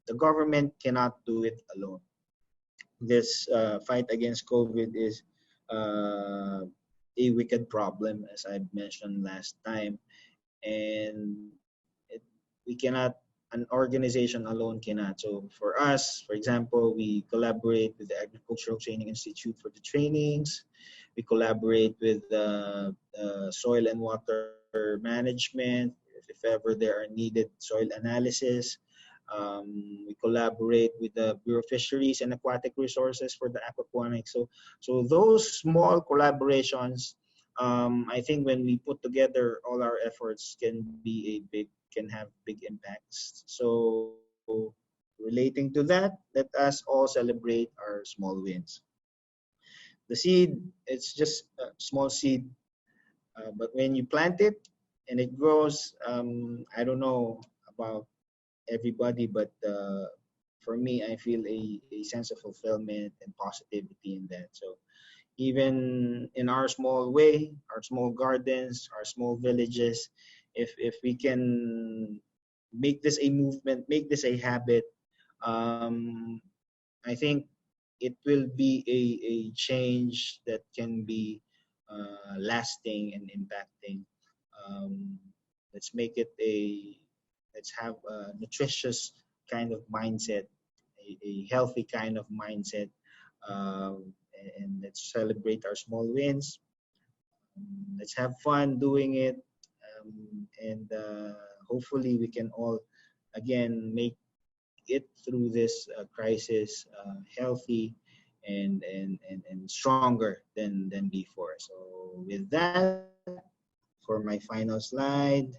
the government cannot do it alone. This fight against COVID is a wicked problem, as I mentioned last time, and we cannot, an organization alone cannot. So for us, for example, we collaborate with the Agricultural Training Institute for the trainings. We collaborate with soil and water management, if ever there are needed soil analysis. We collaborate with the Bureau of Fisheries and Aquatic Resources for the aquaponics. So those small collaborations, I think when we put together all our efforts, can have big impacts. So relating to that, let us all celebrate our small wins. The seed, it's just a small seed, but when you plant it and it grows, I don't know about everybody, but for me, I feel a sense of fulfillment and positivity in that. So even in our small way, our small gardens, our small villages, if we can make this a movement, make this a habit, I think it will be a change that can be lasting and impacting. Let's make it let's have a nutritious kind of mindset, a healthy kind of mindset, and let's celebrate our small wins. Let's have fun doing it, and hopefully we can all again make it through this crisis healthy and stronger than before. So with that, for my final slide,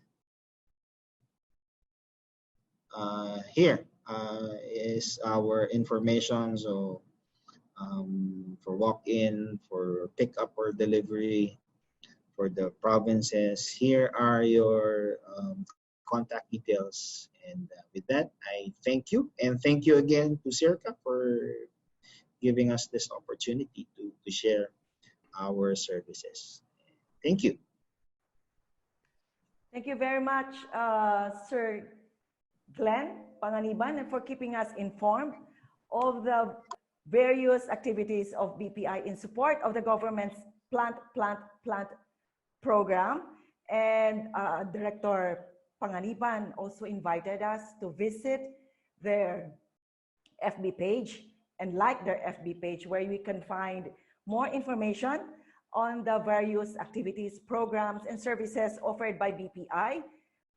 here is our information. So for walk-in, for pickup or delivery, for the provinces, here are your contact details. And with that, I thank you. And thank you again to SEARCA for giving us this opportunity to share our services. Thank you. Thank you very much, Sir Glenn Panganiban, and for keeping us informed of the various activities of BPI in support of the government's plant program. And Director Panganiban also invited us to visit their FB page and like their FB page, where we can find more information on the various activities, programs, and services offered by BPI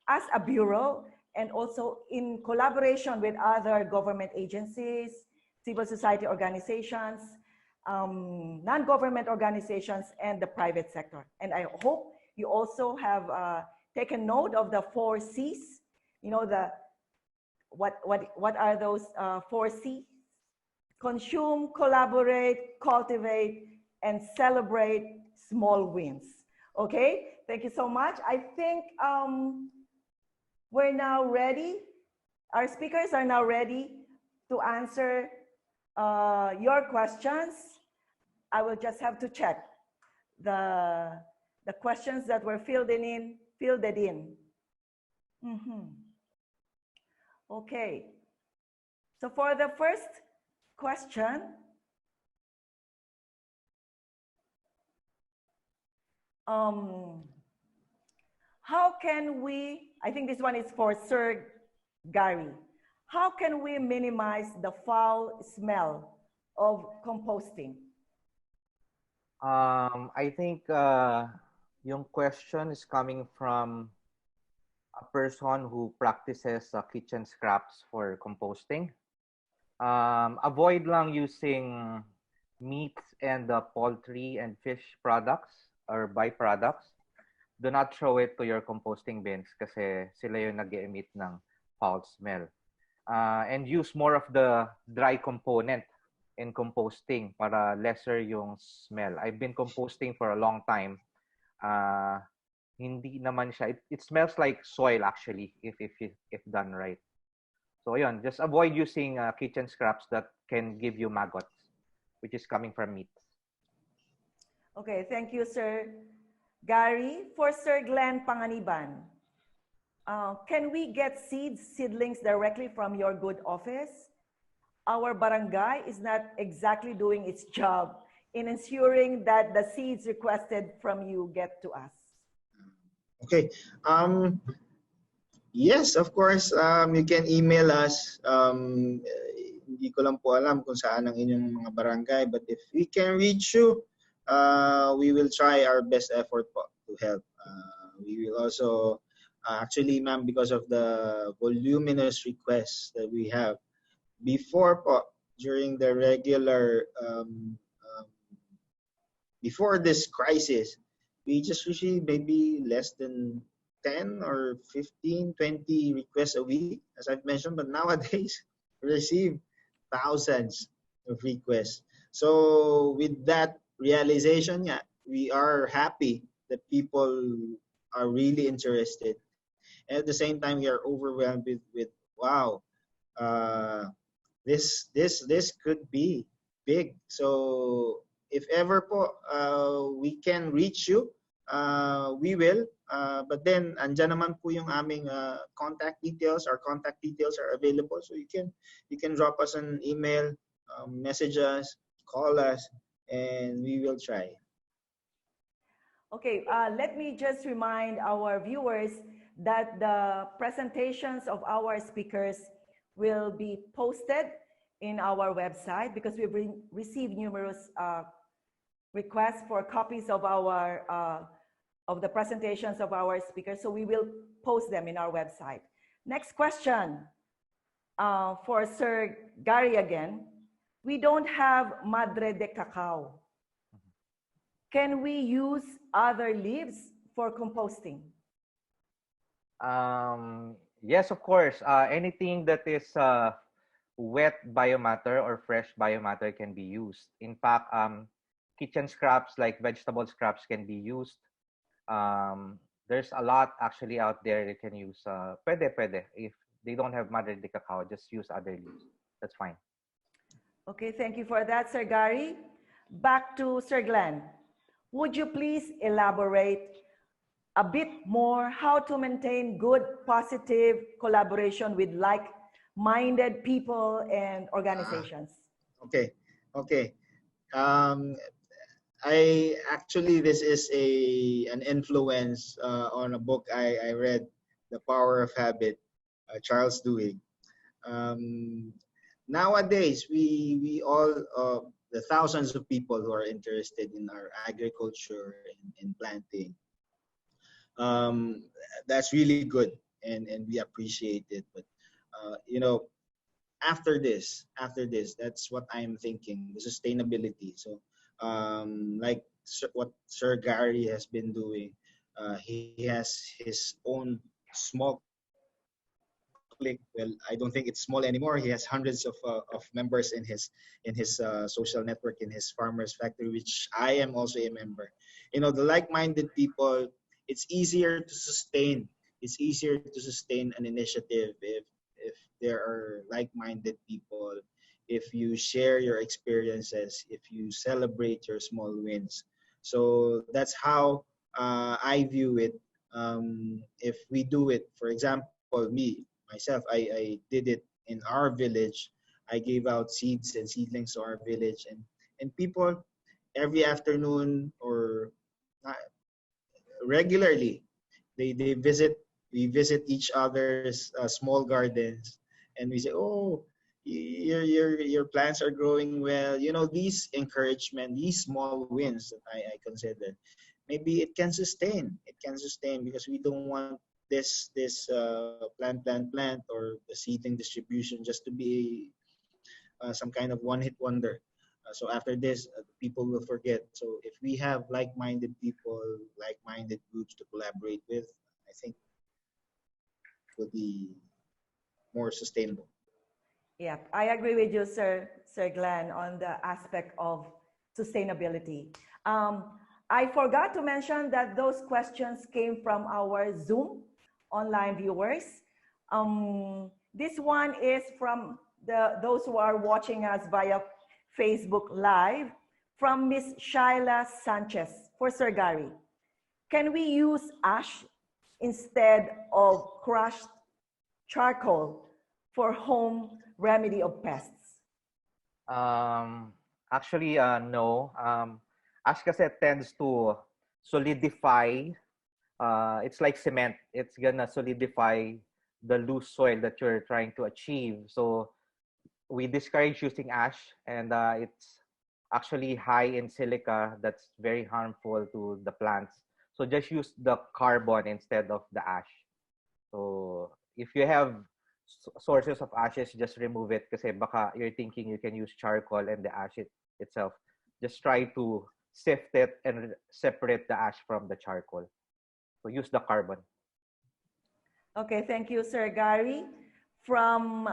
as a bureau, and also in collaboration with other government agencies, civil society organizations, non-government organizations, and the private sector. And I hope you also have taken note of the 4 C's. You know, what are those 4 C's? Consume, collaborate, cultivate, and celebrate small wins. Okay, thank you so much. I think we're now ready. Our speakers are now ready to answer your questions. I will just have to check the questions that were filled in. Okay, so for the first question, how can we, I think this one is for Sir Garry, how can we minimize the foul smell of composting? I think yung question is coming from a person who practices kitchen scraps for composting. Avoid lang using meats and poultry and fish products or byproducts. Do not throw it to your composting bins kasi sila yung nag-emit ng foul smell. And use more of the dry component in composting para lesser yung smell. I've been composting for a long time. Hindi naman siya, it smells like soil actually if done right. So yun, just avoid using kitchen scraps that can give you maggots, which is coming from meat. Okay, thank you, Sir Garry. For Sir Glenn Panganiban, can we get seedlings directly from your good office? Our barangay is not exactly doing its job in ensuring that the seeds requested from you get to us. Okay. Yes, of course, you can email us. Hindi ko lang po alam kung saan ang inyong mga barangay, but if we can reach you, we will try our best effort po to help. We will also, actually ma'am, because of the voluminous requests that we have, before po, during the regular, before this crisis, we just received maybe less than 10 or 15, 20 requests a week, as I've mentioned, but nowadays we receive thousands of requests. So with that realization, yeah, we are happy that people are really interested. And at the same time, we are overwhelmed with wow, this could be big. So if ever po we can reach you, we will. But then, andyan naman po yung aming contact details. Our contact details are available, so you can drop us an email, message us, call us, and we will try. Okay, let me just remind our viewers that the presentations of our speakers will be posted in our website, because we've received numerous requests for copies of our of the presentations of our speakers. So we will post them in our website. Next question for Sir Garry again. We don't have Madre de Cacao. Can we use other leaves for composting? Yes, of course. Anything that is wet biomatter or fresh biomatter can be used. In fact, kitchen scraps like vegetable scraps can be used. There's a lot actually out there you can use. Pwede. If they don't have Madre de Cacao, just use other leaves. That's fine. Okay, thank you for that, Sir Garry. Back to Sir Glenn. Would you please elaborate a bit more how to maintain good, positive collaboration with like-minded people and organizations? Okay. I actually, this is an influence on a book I read, The Power of Habit, Charles Duhigg. Nowadays, we all, the thousands of people who are interested in our agriculture and in planting, that's really good, and we appreciate it. But after this, that's what I'm thinking, the sustainability. So like what Sir Garry has been doing, he has his own small clique. Well, I don't think it's small anymore. He has hundreds of members in his social network, in his farmers factory, which I am also a member. The like-minded people, it's easier to sustain. It's easier to sustain an initiative if there are like-minded people, if you share your experiences, if you celebrate your small wins. So that's how I view it. If we do it, for example, myself, I did it in our village. I gave out seeds and seedlings to our village, and people every afternoon or regularly, we visit each other's small gardens, and we say, oh, your plants are growing well. These encouragement, these small wins that I consider, maybe it can sustain. Because we don't want this plant or the seedling distribution just to be some kind of one-hit wonder. So after this, people will forget. So if we have like-minded people, like-minded groups to collaborate with, I think it will be more sustainable. Yeah, I agree with you, Sir Glenn, on the aspect of sustainability. I forgot to mention that those questions came from our Zoom online viewers. This one is from those who are watching us via Facebook Live, from Miss Shaila Sanchez for Sir Garry. Can we use ash instead of crushed charcoal for home remedy of pests? Actually, no. Ash kasi tends to solidify. It's like cement. It's gonna solidify the loose soil that you're trying to achieve. So we discourage using ash, and it's actually high in silica that's very harmful to the plants. So just use the carbon instead of the ash. So if you have sources of ashes, just remove it, kasi baka you're thinking you can use charcoal and the ash itself. Just try to sift it and separate the ash from the charcoal. So use the carbon. Okay, thank you, Sir Garry. From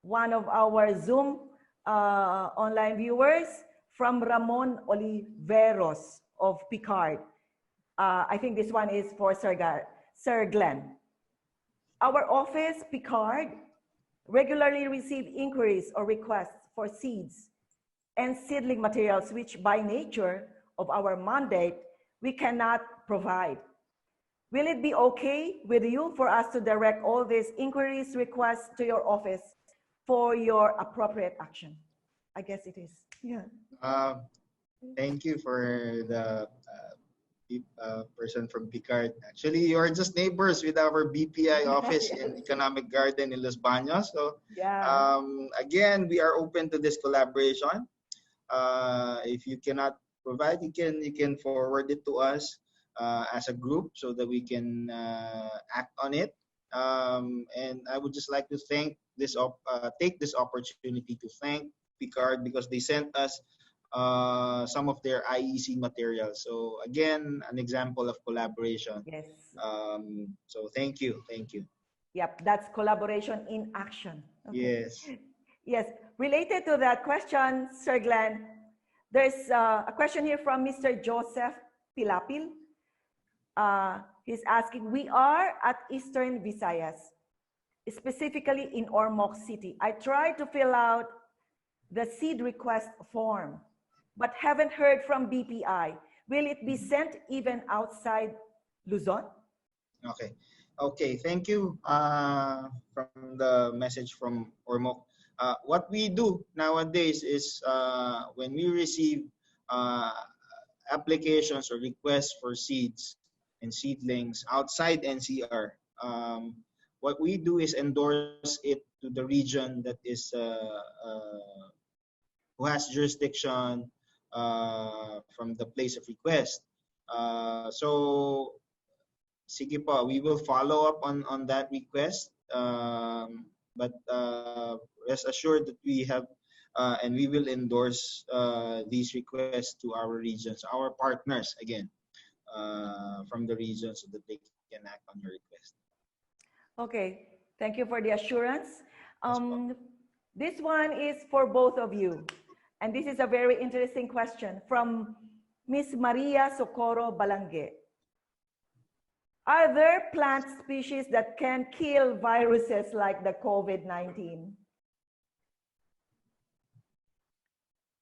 one of our Zoom online viewers, from Ramon Oliveros of Picard. I think this one is for Sir Glenn. Our office, Picard, regularly receive inquiries or requests for seeds and seedling materials, which by nature of our mandate, we cannot provide. Will it be okay with you for us to direct all these inquiries, requests to your office for your appropriate action? I guess it is. Yeah. Thank you for the person from Picard. Actually, you are just neighbors with our BPI office Yes. in Economic Garden in Los Baños. So Yeah. again, we are open to this collaboration. If you cannot provide, you can forward it to us as a group so that we can act on it. And I would just like to take this opportunity to thank Picard because they sent us some of their IEC materials. So again, an example of collaboration. Yes. So thank you, thank you. Yep, that's collaboration in action. Okay. Yes. Yes, related to that question, Sir Glenn, there's a question here from Mr. Joseph Pilapil. He's asking, we are at Eastern Visayas, specifically in Ormoc City. I tried to fill out the seed request form, but haven't heard from BPI. Will it be sent even outside Luzon? Okay. Okay, thank you from the message from Ormoc. What we do nowadays is when we receive applications or requests for seeds and seedlings outside NCR, what we do is endorse it to the region that is who has jurisdiction from the place of request. So sige po, we will follow up on that request. But rest assured that we have and we will endorse these requests to our regions, our partners again from the region so that they can act on your request. Okay, thank you for the assurance. This one is for both of you. And this is a very interesting question from Miss Maria Socorro Balangue. Are there plant species that can kill viruses like the COVID-19?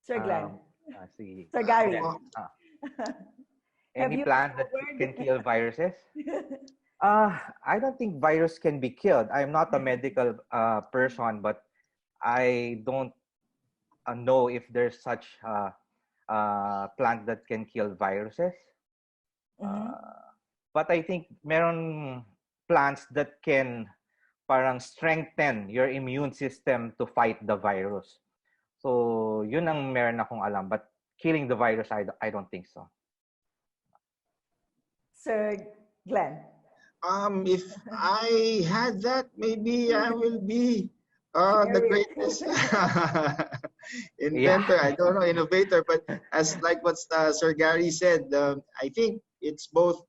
Sir Glenn. Sir Garry. Any plant that can kill viruses? I don't think virus can be killed. I'm not a medical person, but I don't know if there's such plant that can kill viruses. But I think meron plants that can parang strengthen your immune system to fight the virus. So yun ang meron akong alam. But killing the virus, I don't think so. Sir Glenn. If I had that, maybe I will be the greatest inventor. I don't know, innovator. But as like what Sir Garry said, I think it's both.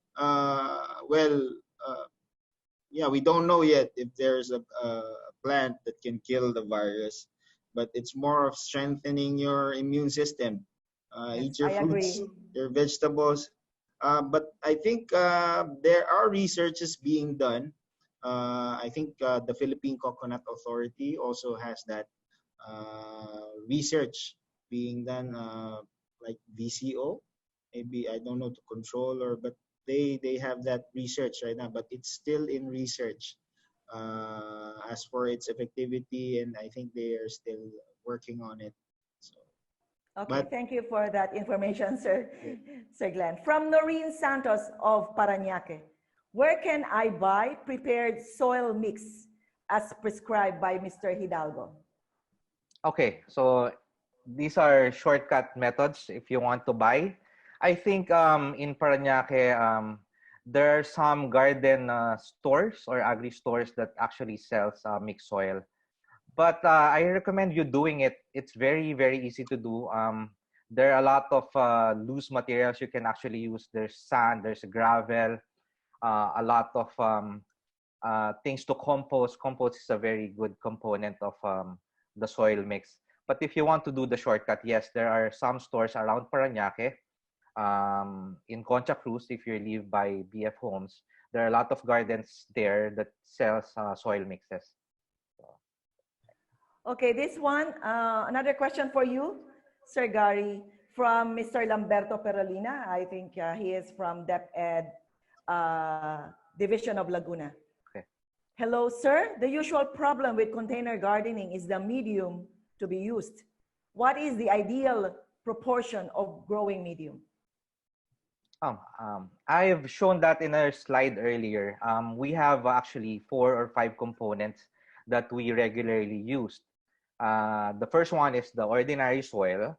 Yeah, we don't know yet if there's a plant that can kill the virus, but it's more of strengthening your immune system. Yes, eat your fruits, your vegetables. But I think there are researches being done. I think the Philippine Coconut Authority also has that research being done, like VCO. Maybe, I don't know, to control but they have that research right now, but it's still in research as for its effectivity, and I think they are still working on it. So, okay, thank you for that information, Sir Glenn. From Noreen Santos of Parañaque, where can I buy prepared soil mix as prescribed by Mr. Hidalgo? Okay, so these are shortcut methods if you want to buy. I think in Parañaque, there are some garden stores or agri stores that actually sells mixed soil. But I recommend you doing it. It's very, very easy to do. There are a lot of loose materials you can actually use. There's sand, there's gravel, a lot of things to compost. Compost is a very good component of the soil mix. But if you want to do the shortcut, yes, there are some stores around Parañaque. In Concha Cruz, if you live by BF Homes, there are a lot of gardens there that sells soil mixes. Okay, this one, another question for you, Sir Garry, from Mr. Lamberto Perolina. I think he is from DepEd Division of Laguna. Okay. Hello, sir. The usual problem with container gardening is the medium to be used. What is the ideal proportion of growing medium? I've shown that in our slide earlier. We have actually 4 or 5 components that we regularly use. The first one is the ordinary soil.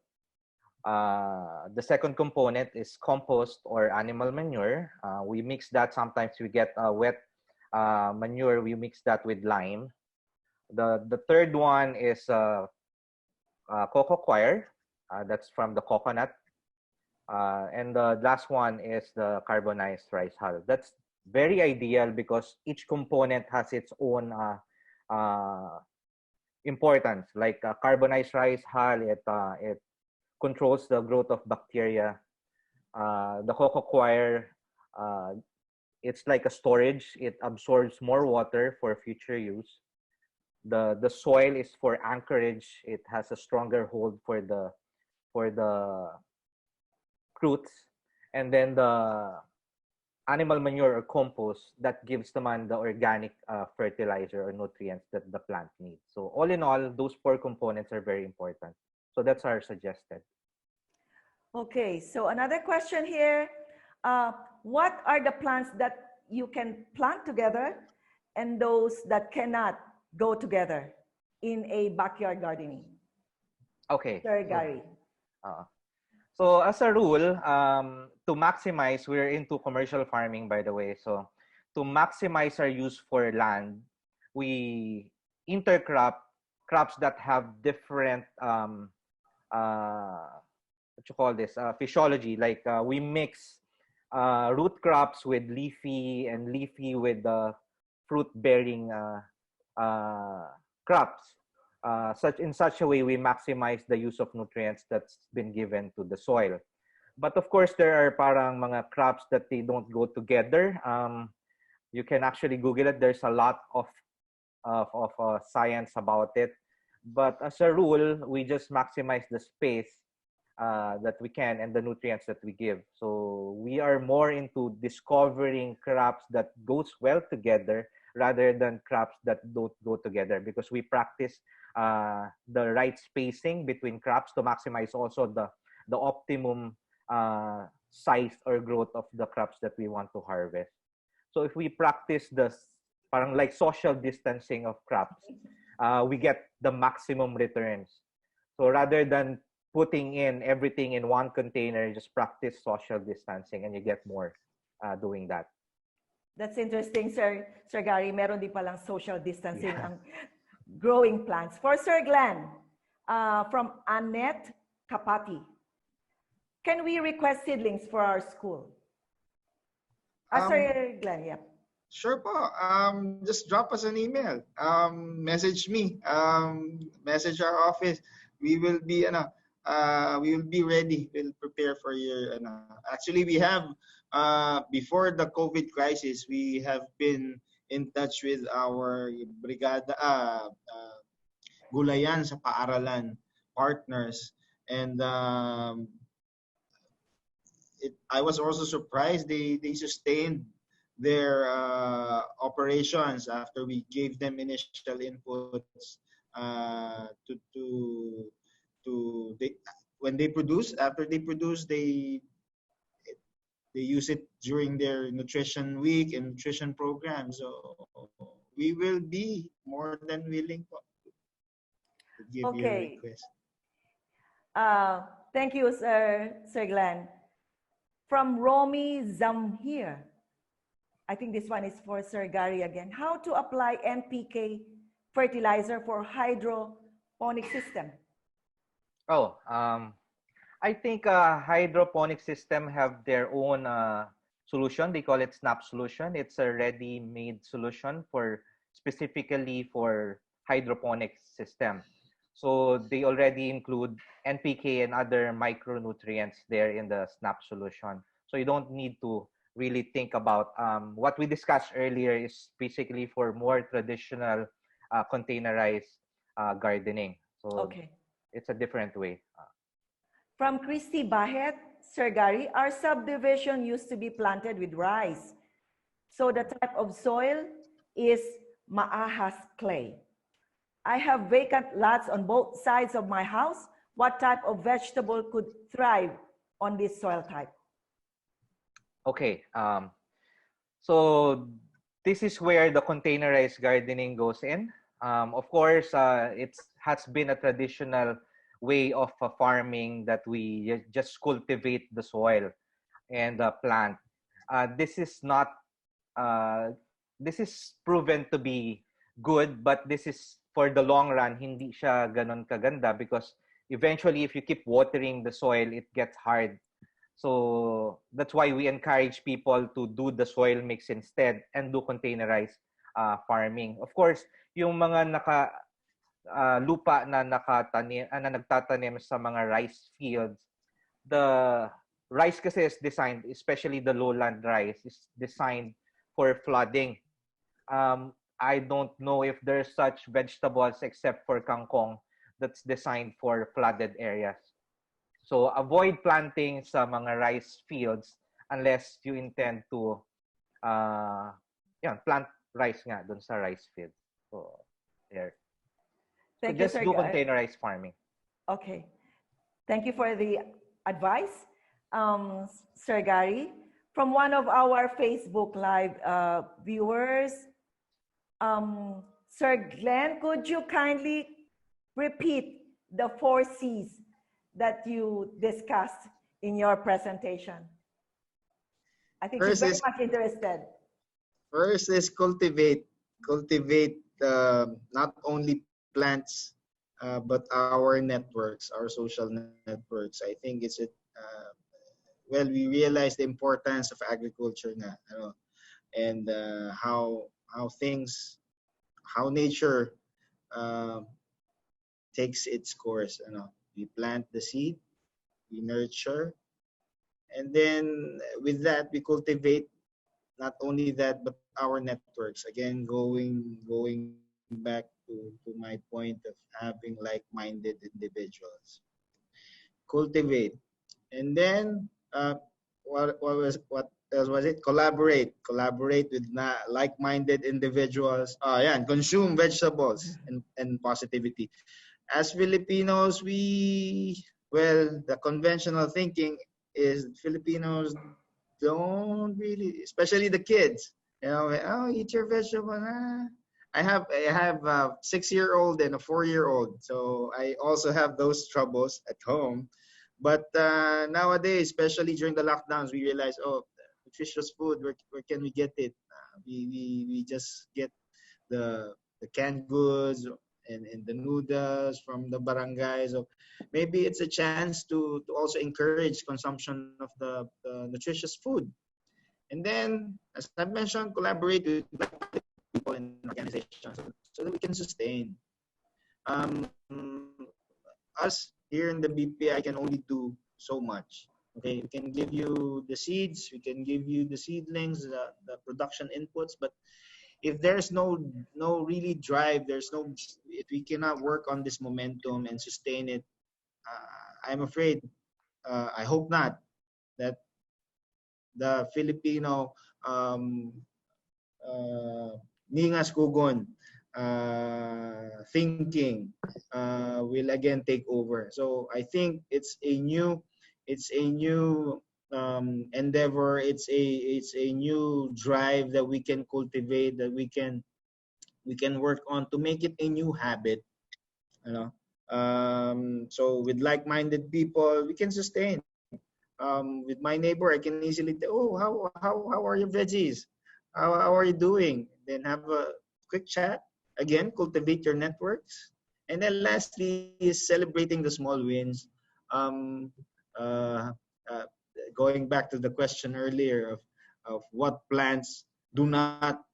The second component is compost or animal manure. We mix that. Sometimes we get wet manure. We mix that with lime. The third one is cocoa coir. That's from the coconut. And the last one is the carbonized rice hull. That's very ideal because each component has its own importance. Like carbonized rice hull, it controls the growth of bacteria. The cocoa coir, it's like a storage. It absorbs more water for future use. The soil is for anchorage. It has a stronger hold for the fruits. And then the animal manure or compost, that gives the man the organic fertilizer or nutrients that the plant needs. So all in all, those 4 components are very important. So that's our suggested. Okay, so another question here. What are the plants that you can plant together and those that cannot go together in a backyard gardening? Okay. Sir Garry. So as a rule, to maximize, we're into commercial farming, by the way. So to maximize our use for land, we intercrop crops that have different what you call this physiology. Like we mix root crops with leafy and leafy with fruit-bearing crops. In such a way, we maximize the use of nutrients that's been given to the soil. But of course, there are parang mga crops that they don't go together. You can actually Google it. There's a lot of science about it. But as a rule, we just maximize the space that we can and the nutrients that we give. So we are more into discovering crops that goes well together rather than crops that don't go together, because we practice the right spacing between crops to maximize also the optimum size or growth of the crops that we want to harvest. So if we practice this parang like social distancing of crops, we get the maximum returns. So rather than putting in everything in one container, just practice social distancing and you get more doing that. That's interesting, Sir Garry. Meron din palang social distancing ang growing plants. For Sir Glenn, from Annette Kapati, can we request seedlings for our school? Sir Glenn, yeah. Sure po. Just drop us an email. Message me. Message our office. We will be ready. We'll prepare for your actually we have before the COVID crisis, we have been in touch with our brigada gulayan sa paaralan partners, and I was also surprised they sustained their operations after we gave them initial inputs when they produce. After they produce, they use it during their nutrition week and nutrition program. So we will be more than willing to give you a request. Thank you, Sir Glenn. From Romy Zamhir, I think this one is for Sir Garry again. How to apply NPK fertilizer for hydroponic system? I think hydroponic system have their own solution. They call it SNAP solution. It's a ready-made solution specifically for hydroponic system. So they already include NPK and other micronutrients there in the SNAP solution. So you don't need to really think about what we discussed earlier is basically for more traditional containerized gardening. So it's a different way. From Christy Bahet, Sir Garry, our subdivision used to be planted with rice. So the type of soil is maahas clay. I have vacant lots on both sides of my house. What type of vegetable could thrive on this soil type? Okay. So this is where the containerized gardening goes in. Of course, it has been a traditional way of farming that we just cultivate the soil and plant. This is not. This is proven to be good, but this is for the long run. Hindi siya ganon kaganda because eventually, if you keep watering the soil, it gets hard. So that's why we encourage people to do the soil mix instead and do containerized farming. Of course, yung mga lupa na na nagtatanim sa mga rice fields, the rice kasi is designed, especially the lowland rice, is designed for flooding. I don't know if there's such vegetables except for kangkong that's designed for flooded areas. So avoid planting sa mga rice fields unless you intend to plant rice nga dun sa rice field. So there. So Thank you, just Sir do Gary. containerized farming. Okay. Thank you for the advice, Sir Gary. From one of our Facebook Live viewers, Sir Glenn, could you kindly repeat the 4 C's that you discussed in your presentation? I think he's very much interested. First is cultivate. Cultivate not only plants, but our networks, our social networks. I think it's well, we realize the importance of agriculture na, and how nature takes its course. We plant the seed, we nurture, and then with that we cultivate. Not only that, but our networks. Again, going back to my point of having like-minded individuals. Cultivate, and then what else was it? Collaborate with like-minded individuals. Consume vegetables and positivity. As Filipinos, the conventional thinking is Filipinos don't really, especially the kids, eat your vegetable. I have a 6-year-old and a 4-year-old, so I also have those troubles at home. But nowadays, especially during the lockdowns, we realize, nutritious food, where can we get it? We just get the canned goods and the noodles from the barangays. So maybe it's a chance to also encourage consumption of the nutritious food. And then, as I mentioned, collaborate with people in organizations so that we can sustain. Us here in the BPI can only do so much. Okay, we can give you the seeds, we can give you the seedlings, the production inputs, but if there's no really drive, if we cannot work on this momentum and sustain it, I'm afraid, I hope not, that the Filipino ningas kugon thinking will again take over. So I think it's a new endeavor. It's a new drive that we can cultivate, that we can work on to make it a new habit. So with like-minded people, we can sustain. With my neighbor, I can easily say, how are your veggies? How are you doing? Then have a quick chat. Again, cultivate your networks. And then lastly is celebrating the small wins. Going back to the question earlier of what plants do not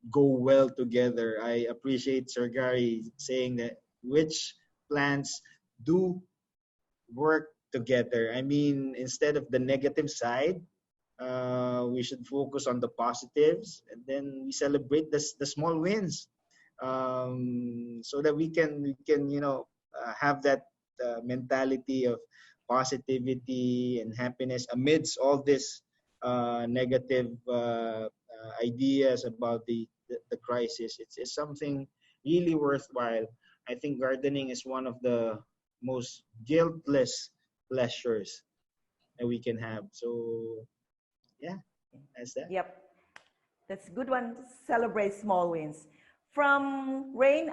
go well together, I appreciate Sir Garry saying that which plants do work together. I mean, instead of the negative side, we should focus on the positives, and then we celebrate the small wins, so that we can have that mentality of positivity and happiness amidst all this negative ideas about the crisis. It's something really worthwhile. I think gardening is one of the most guiltless pleasures that we can have. So yeah, Is that? Yep. That's a good one. Celebrate small wins. From Rain,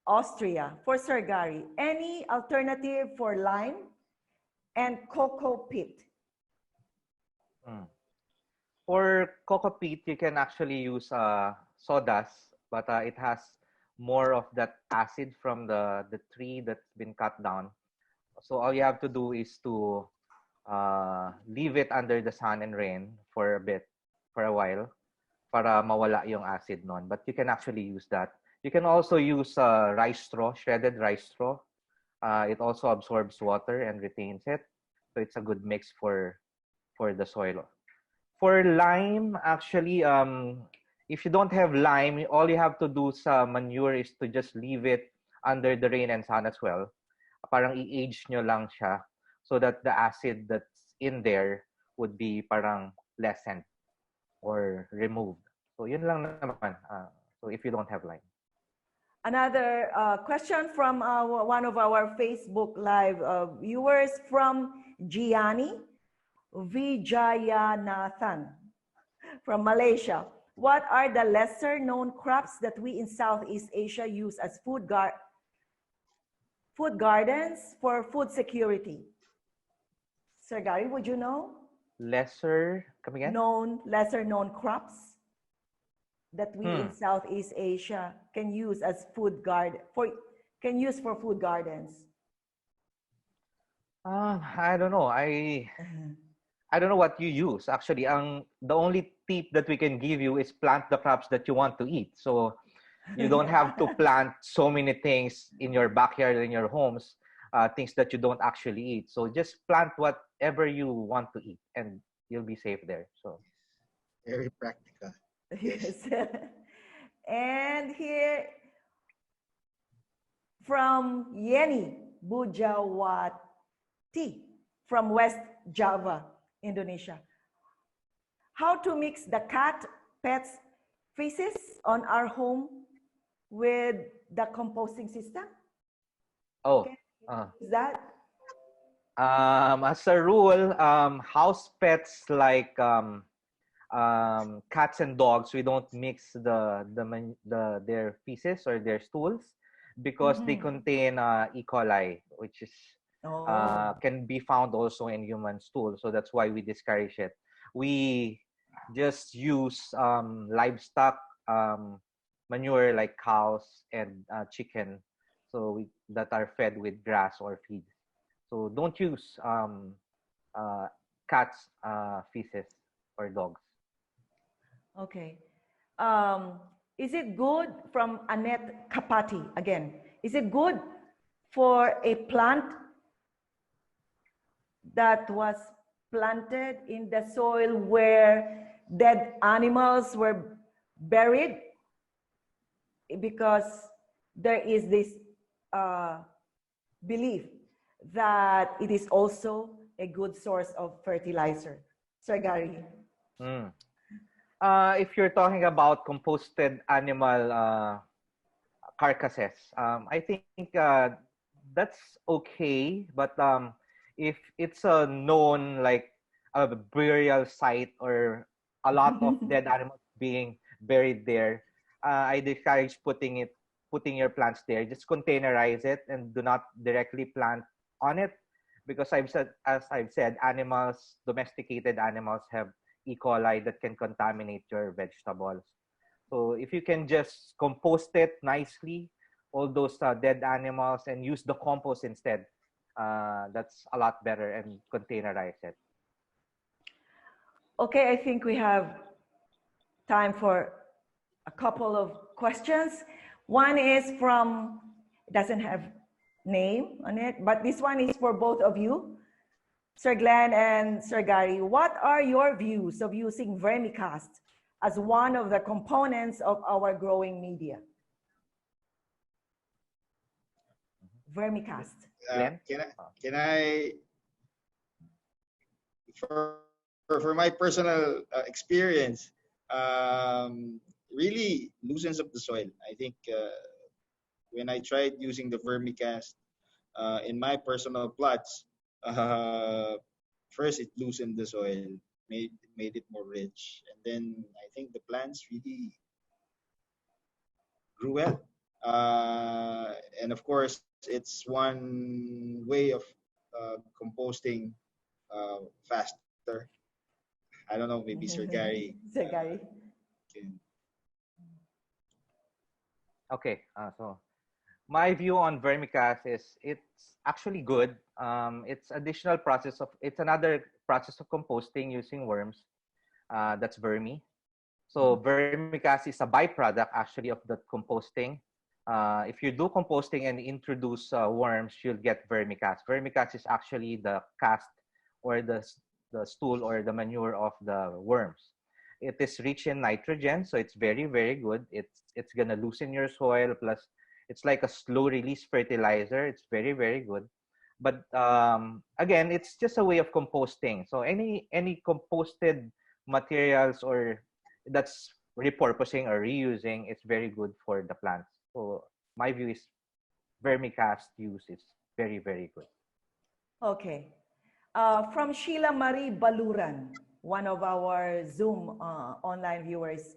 Austria, for Sir Garry, any alternative for lime and cocoa peat? Mm. For cocoa peat, you can actually use sawdust, but it has more of that acid from the tree that's been cut down. So all you have to do is to leave it under the sun and rain for a bit, for a while, para mawala yung acid nun. But you can actually use that. You can also use rice straw, shredded rice straw. It also absorbs water and retains it. So it's a good mix for the soil. For lime, actually, if you don't have lime, all you have to do sa manure is to just leave it under the rain and sun as well. Parang i-age nyo lang siya so that the acid that's in there would be parang lessened or removed. So yun lang naman. So if you don't have lime. Another question from one of our Facebook Live viewers from Gianni Vijayanathan from Malaysia. What are the lesser known crops that we in Southeast Asia use as food gardens for food security? Sir Garry, would you know? Come again? Lesser known crops that we in Southeast Asia can use as for food gardens. I don't know. I don't know what you use. Actually, the only tip that we can give you is plant the crops that you want to eat. So you don't have to plant so many things in your backyard, in your homes, things that you don't actually eat. So just plant whatever you want to eat and you'll be safe there. So very practical. Yes. And here from Yeni Bujawati from West Java, Indonesia. How to mix the cat pet's feces on our home with the composting system? Oh, is that? As a rule, house pets like cats and dogs, we don't mix their feces or their stools because they contain E. coli, which is can be found also in human stool. So that's why we discourage it. We just use livestock manure like cows and chicken, so that are fed with grass or feed. So don't use cats' feces or dogs. Okay. Is it good, from Annette Kapati again, is it good for a plant that was planted in the soil where dead animals were buried? Because there is this belief that it is also a good source of fertilizer. Sir Garry. If you're talking about composted animal carcasses, I think that's okay. But if it's a known like a burial site or a lot of dead animals being buried there, I discourage putting your plants there. Just containerize it and do not directly plant on it, because as I've said, domesticated animals have E. coli that can contaminate your vegetables. So if you can just compost it nicely, all those dead animals, and use the compost instead, that's a lot better, and containerize it. Okay, I think we have time for a couple of questions. One is from, it doesn't have name on it, but this one is for both of you, Sir Glenn and Sir Garry. What are your views of using vermicast as one of the components of our growing media? Vermicast. Can I for my personal experience, really loosens up the soil. I think when I tried using the vermicast in my personal plots, first it loosened the soil made it more rich. And then I think the plants really grew well. And of course, it's one way of composting faster. I don't know, maybe Sir Garry Sir Garry. can. Okay, so my view on vermicast is it's actually good. It's another process of composting using worms. That's vermi. So vermicast is a byproduct actually of the composting. If you do composting and introduce worms, you'll get vermicast. Vermicast is actually the cast or the stool or the manure of the worms. It is rich in nitrogen, so it's very, very good. It's gonna loosen your soil. Plus, it's like a slow release fertilizer. It's very, very good. But again, it's just a way of composting. So any composted materials or that's repurposing or reusing, it's very good for the plants. So my view is vermicast use is very, very good. Okay. From Sheila Marie Baluran, one of our Zoom online viewers.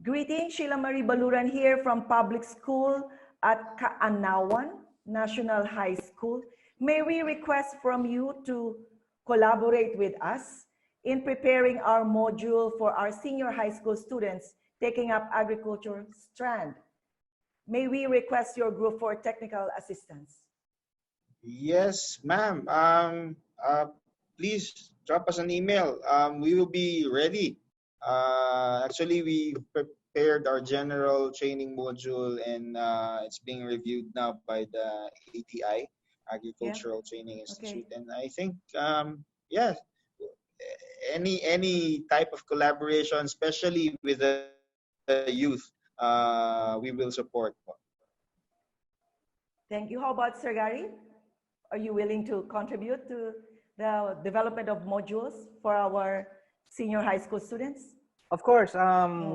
Greetings, Sheila Marie Baluran here from public school at Kaanawan National High School. May we request from you to collaborate with us in preparing our module for our senior high school students taking up agriculture strand. May we request your group for technical assistance? Yes, ma'am. Please drop us an email. We will be ready. Actually, we prepared our general training module, and it's being reviewed now by the ATI, Agricultural Training Institute. Okay. And I think, yeah, any type of collaboration, especially with the youth, we will support. Thank you. How about Sir Garry? Are you willing to contribute to the development of modules for our senior high school students? Of course,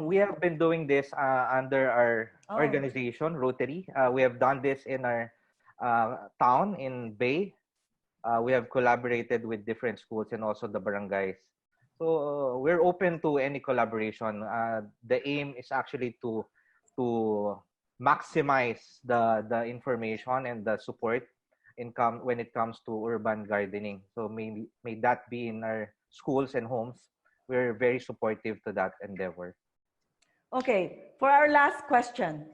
we have been doing this under our organization, Rotary. We have done this in our town in Bay. We have collaborated with different schools and also the barangays. So we're open to any collaboration. The aim is actually to maximize the information and the support when it comes to urban gardening. So may that be in our schools and homes. We're very supportive to that endeavor. Okay, for our last question.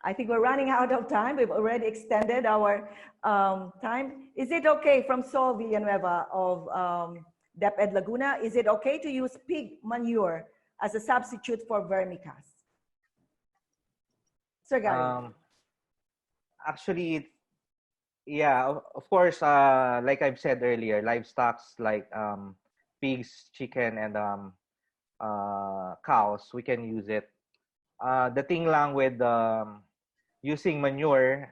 I think we're running out of time. We've already extended our time. Is it okay, from Sol Villanueva of DepEd Laguna, is it okay to use pig manure as a substitute for vermicast? Sir Garry. Actually, yeah, of course, like I've said earlier, livestock like pigs, chicken, and cows, we can use it. The thing lang with using manure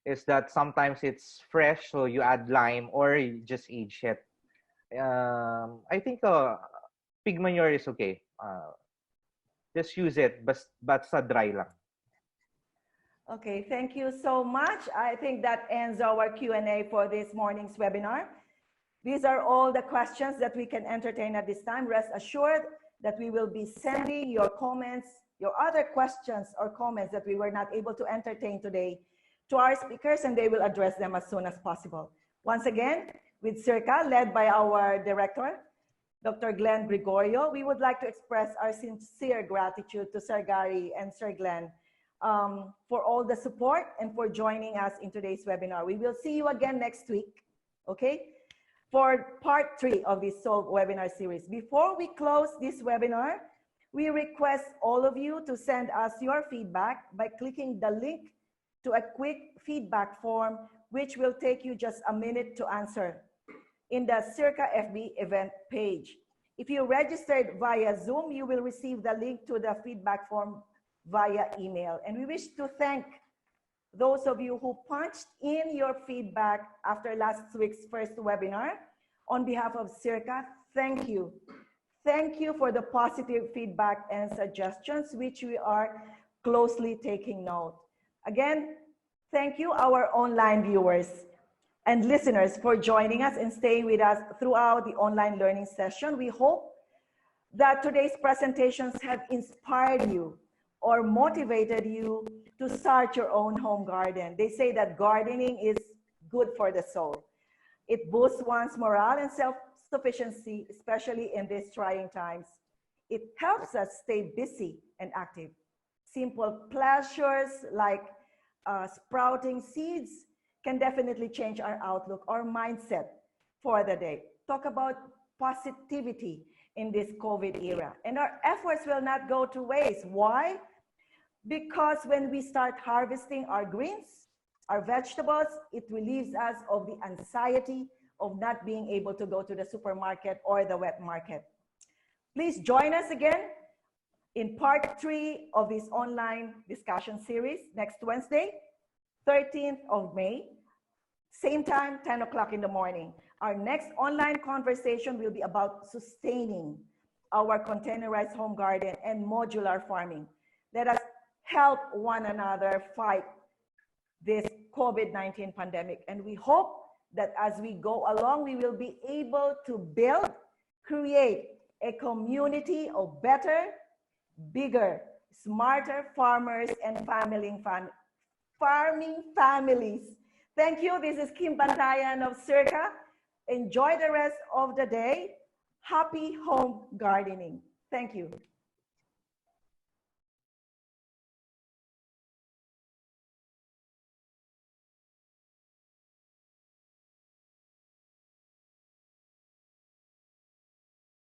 is that sometimes it's fresh, so you add lime or you just age it. I think pig manure is okay. Just use it, but sa dry lang. Okay, thank you so much. I think that ends our Q&A for this morning's webinar. These are all the questions that we can entertain at this time. Rest assured that we will be sending your comments, your other questions or comments that we were not able to entertain today to our speakers, and they will address them as soon as possible. Once again, with SEARCA, led by our director, Dr. Glenn Gregorio, we would like to express our sincere gratitude to Sir Garry and Sir Glenn for all the support and for joining us in today's webinar. We will see you again next week, okay, for part 3 of this SOLVE webinar series. Before we close this webinar, we request all of you to send us your feedback by clicking the link to a quick feedback form, which will take you just a minute to answer in the SEARCA FB event page. If you registered via Zoom, you will receive the link to the feedback form via email. And we wish to thank those of you who punched in your feedback after last week's first webinar. On behalf of SEARCA, thank you. Thank you for the positive feedback and suggestions, which we are closely taking note. Again, thank you, our online viewers. and listeners for joining us and staying with us throughout the online learning session. We hope that today's presentations have inspired you or motivated you to start your own home garden. They say that gardening is good for the soul. It boosts one's morale and self-sufficiency, especially in these trying times. It helps us stay busy and active. Simple pleasures like sprouting seeds can definitely change our outlook or mindset for the day. Talk about positivity in this COVID era. And our efforts will not go to waste. Why? Because when we start harvesting our greens, our vegetables, it relieves us of the anxiety of not being able to go to the supermarket or the wet market. Please join us again in part 3 of this online discussion series next Wednesday, 13th of May, same time, 10 o'clock in the morning. Our next online conversation will be about sustaining our containerized home garden and modular farming. Let us help one another fight this COVID-19 pandemic. And we hope that as we go along, we will be able to build, create a community of better, bigger, smarter farmers and farming families. Thank you. This is Kim Bantayan of SEARCA. Enjoy the rest of the day. Happy home gardening. Thank you.